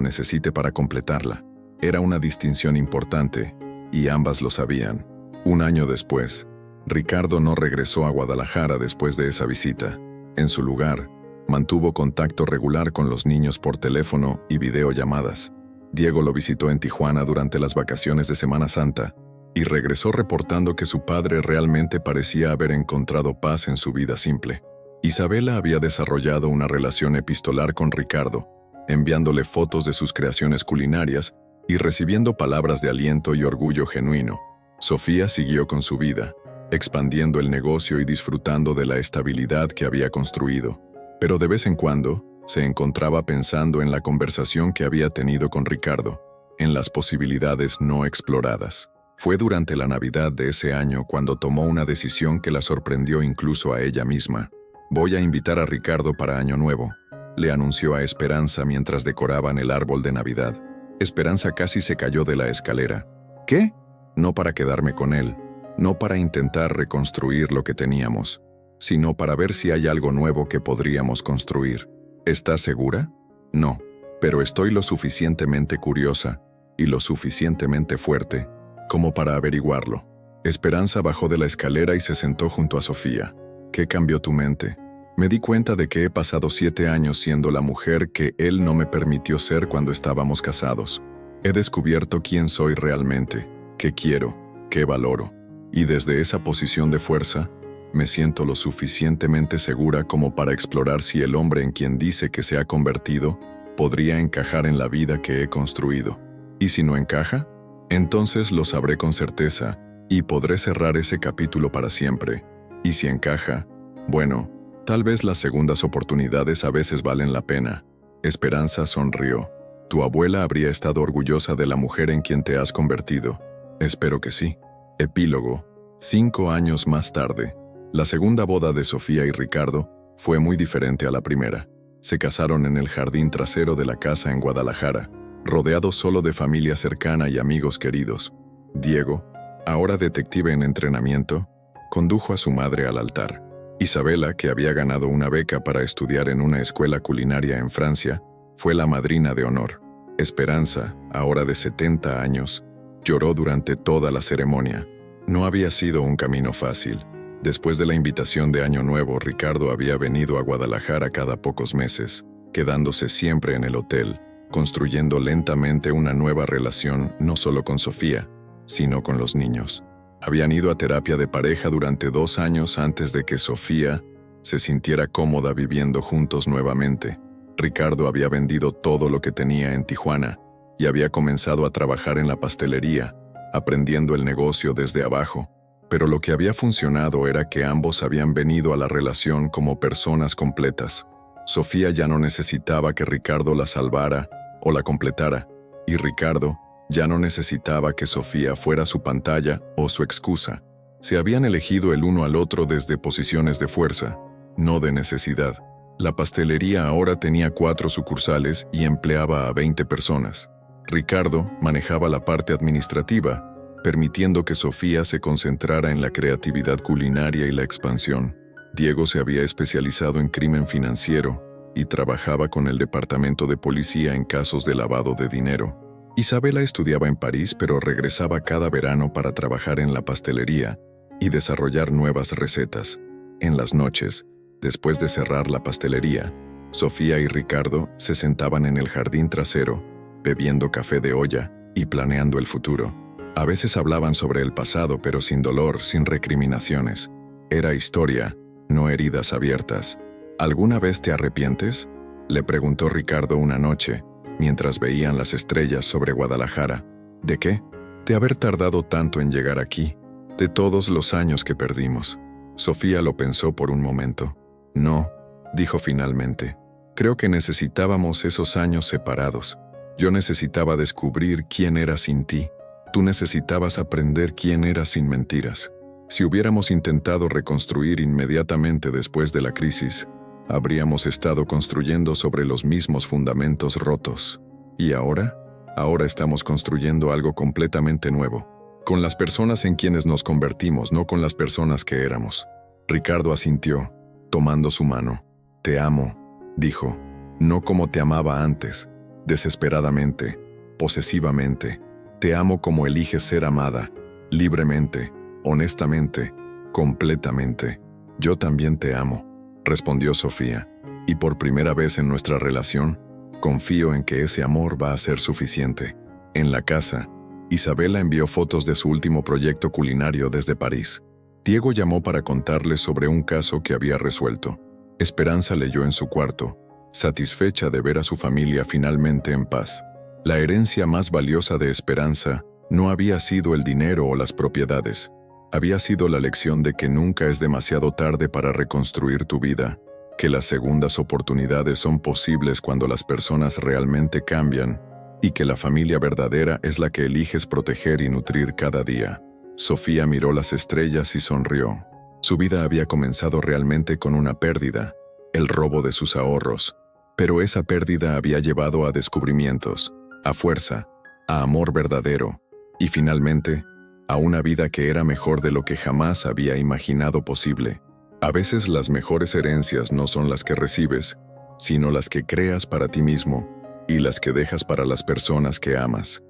necesite para completarla. Era una distinción importante, y ambas lo sabían. Un año después, Ricardo no regresó a Guadalajara después de esa visita. En su lugar, mantuvo contacto regular con los niños por teléfono y videollamadas. Diego lo visitó en Tijuana durante las vacaciones de Semana Santa y regresó reportando que su padre realmente parecía haber encontrado paz en su vida simple. Isabela había desarrollado una relación epistolar con Ricardo, enviándole fotos de sus creaciones culinarias y recibiendo palabras de aliento y orgullo genuino. Sofía siguió con su vida, expandiendo el negocio y disfrutando de la estabilidad que había construido. Pero de vez en cuando, se encontraba pensando en la conversación que había tenido con Ricardo, en las posibilidades no exploradas. Fue durante la Navidad de ese año cuando tomó una decisión que la sorprendió incluso a ella misma. «Voy a invitar a Ricardo para Año Nuevo», le anunció a Esperanza mientras decoraban el árbol de Navidad. Esperanza casi se cayó de la escalera. «¿Qué?» «No para quedarme con él, no para intentar reconstruir lo que teníamos, sino para ver si hay algo nuevo que podríamos construir». «¿Estás segura?» «No, pero estoy lo suficientemente curiosa y lo suficientemente fuerte como para averiguarlo». Esperanza bajó de la escalera y se sentó junto a Sofía. «¿Qué cambió tu mente?» «Me di cuenta de que he pasado 7 años siendo la mujer que él no me permitió ser cuando estábamos casados. He descubierto quién soy realmente, qué quiero, qué valoro. Y desde esa posición de fuerza, me siento lo suficientemente segura como para explorar si el hombre en quien dice que se ha convertido podría encajar en la vida que he construido. ¿Y si no encaja? Entonces lo sabré con certeza y podré cerrar ese capítulo para siempre. Y si encaja, bueno, tal vez las segundas oportunidades a veces valen la pena». Esperanza sonrió. «Tu abuela habría estado orgullosa de la mujer en quien te has convertido». «Espero que sí». Epílogo. 5 años más tarde, la segunda boda de Sofía y Ricardo fue muy diferente a la primera. Se casaron en el jardín trasero de la casa en Guadalajara, rodeados solo de familia cercana y amigos queridos. Diego, ahora detective en entrenamiento, condujo a su madre al altar. Isabela, que había ganado una beca para estudiar en una escuela culinaria en Francia, fue la madrina de honor. Esperanza, ahora de 70 años, lloró durante toda la ceremonia. No había sido un camino fácil. Después de la invitación de Año Nuevo, Ricardo había venido a Guadalajara cada pocos meses, quedándose siempre en el hotel, construyendo lentamente una nueva relación no solo con Sofía, sino con los niños. Habían ido a terapia de pareja durante 2 años antes de que Sofía se sintiera cómoda viviendo juntos nuevamente. Ricardo había vendido todo lo que tenía en Tijuana y había comenzado a trabajar en la pastelería, aprendiendo el negocio desde abajo. Pero lo que había funcionado era que ambos habían venido a la relación como personas completas. Sofía ya no necesitaba que Ricardo la salvara o la completara, y Ricardo ya no necesitaba que Sofía fuera su pantalla o su excusa. Se habían elegido el uno al otro desde posiciones de fuerza, no de necesidad. La pastelería ahora tenía 4 sucursales y empleaba a 20 personas. Ricardo manejaba la parte administrativa, permitiendo que Sofía se concentrara en la creatividad culinaria y la expansión. Diego se había especializado en crimen financiero y trabajaba con el departamento de policía en casos de lavado de dinero. Isabela estudiaba en París, pero regresaba cada verano para trabajar en la pastelería y desarrollar nuevas recetas. En las noches, después de cerrar la pastelería, Sofía y Ricardo se sentaban en el jardín trasero, bebiendo café de olla y planeando el futuro. A veces hablaban sobre el pasado, pero sin dolor, sin recriminaciones. Era historia, no heridas abiertas. ¿Alguna vez te arrepientes?, le preguntó Ricardo una noche, mientras veían las estrellas sobre Guadalajara. ¿De qué? De haber tardado tanto en llegar aquí, de todos los años que perdimos. Sofía lo pensó por un momento. No, dijo finalmente. Creo que necesitábamos esos años separados. Yo necesitaba descubrir quién era sin ti. Tú necesitabas aprender quién eras sin mentiras. Si hubiéramos intentado reconstruir inmediatamente después de la crisis, habríamos estado construyendo sobre los mismos fundamentos rotos. ¿Y ahora? Ahora estamos construyendo algo completamente nuevo. Con las personas en quienes nos convertimos, no con las personas que éramos. Ricardo asintió, tomando su mano. Te amo, dijo. No como te amaba antes, desesperadamente, posesivamente. Te amo como eliges ser amada, libremente, honestamente, completamente. Yo también te amo, respondió Sofía, y por primera vez en nuestra relación, confío en que ese amor va a ser suficiente. En la casa, Isabela envió fotos de su último proyecto culinario desde París. Diego llamó para contarle sobre un caso que había resuelto. Esperanza leyó en su cuarto, satisfecha de ver a su familia finalmente en paz. La herencia más valiosa de Esperanza no había sido el dinero o las propiedades. Había sido la lección de que nunca es demasiado tarde para reconstruir tu vida, que las segundas oportunidades son posibles cuando las personas realmente cambian y que la familia verdadera es la que eliges proteger y nutrir cada día. Sofía miró las estrellas y sonrió. Su vida había comenzado realmente con una pérdida, el robo de sus ahorros, pero esa pérdida había llevado a descubrimientos, a fuerza, a amor verdadero y finalmente a una vida que era mejor de lo que jamás había imaginado posible. A veces las mejores herencias no son las que recibes, sino las que creas para ti mismo y las que dejas para las personas que amas.